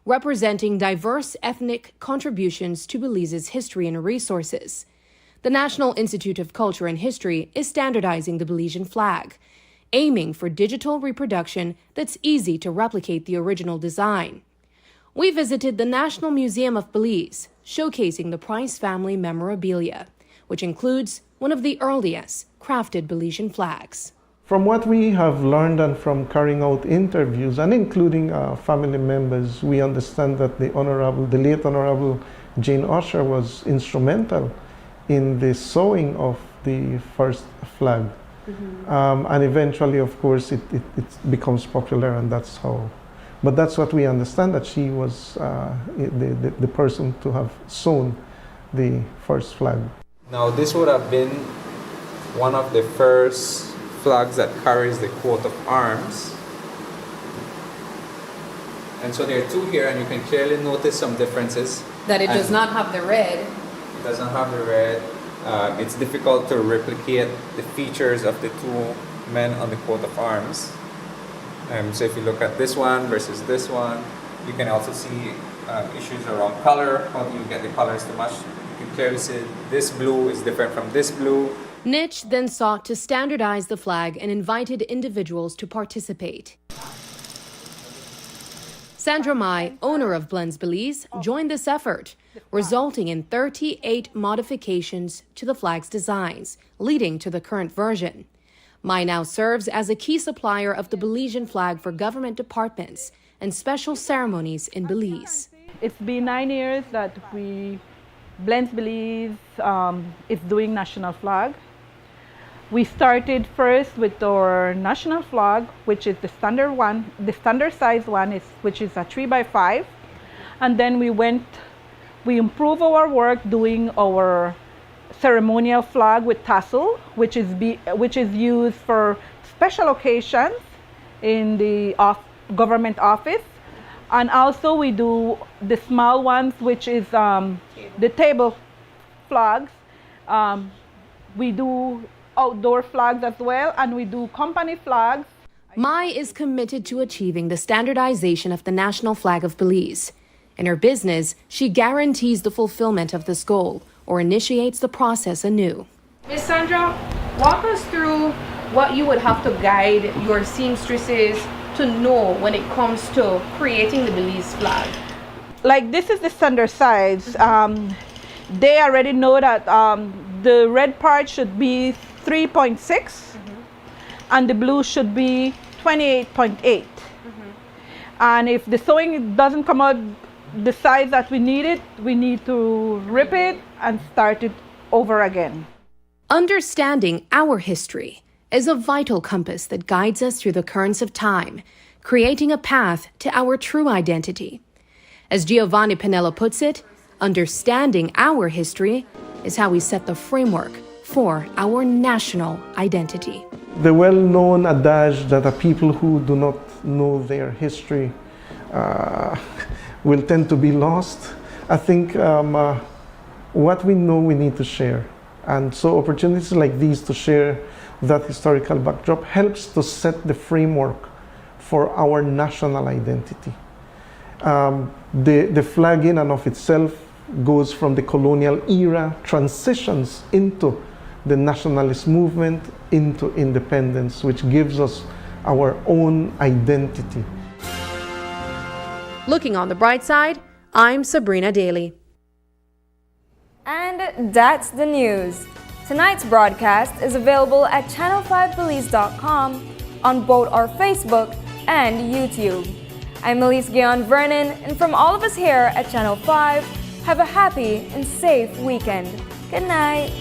representing diverse ethnic contributions to Belize's history and resources. The National Institute of Culture and History is standardizing the Belizean flag, aiming for digital reproduction that's easy to replicate the original design. We visited the National Museum of Belize, showcasing the Price family memorabilia, which includes one of the earliest crafted Belizean flags. From what we have learned and from carrying out interviews and including family members, we understand that the late Honorable Jane Usher was instrumental in the sewing of the first flag. And eventually, of course, it becomes popular, and that's how. But that's what we understand, that she was the person to have sewn the first flag. Now, this would have been one of the first flags that carries the coat of arms. And so there are two here, and you can clearly notice some differences. That it does And not have the red. It does not have the red. It's difficult to replicate the features of the two men on the coat of arms. So if you look at this one versus this one, you can also see issues around color. How do you get the colors to match? You can clearly see this blue is different from this blue. Nitsch then sought to standardize the flag and invited individuals to participate. Sandra Mai, owner of Blends Belize, joined this effort, resulting in 38 modifications to the flag's designs, leading to the current version. Mai now serves as a key supplier of the Belizean flag for government departments and special ceremonies in Belize. It's been 9 years that Blends Belize is doing national flag. We started first with our national flag, which is the standard one, the standard size one, which is a 3x5. And then we improved our work doing our ceremonial flag with tassel, which is used for special occasions in the government office. And also we do the small ones, which is the table flags. We do outdoor flags as well, and we do company flags. Mai is committed to achieving the standardization of the national flag of Belize. In her business, she guarantees the fulfillment of this goal or initiates the process anew. Ms. Sandra, walk us through what you would have to guide your seamstresses to know when it comes to creating the Belize flag. Like this is the standard size. They already know that the red part should be 3.6 and the blue should be 28.8. And if the sewing doesn't come out the size that we need it, we need to rip it and start it over again. Understanding our history is a vital compass that guides us through the currents of time, creating a path to our true identity. As Giovanni Pinella puts it, understanding our history is how we set the framework for our national identity. The well-known adage that people who do not know their history will tend to be lost. I think what we know we need to share. And so opportunities like these to share that historical backdrop helps to set the framework for our national identity. The flag in and of itself goes from the colonial era, transitions into the nationalist movement, into independence, which gives us our own identity. Looking on the bright side, I'm Sabrina Daly. And that's the news. Tonight's broadcast is available at channel5belize.com on both our Facebook and YouTube. I'm Elise Guion Vernon, and from all of us here at Channel 5, have a happy and safe weekend. Good night.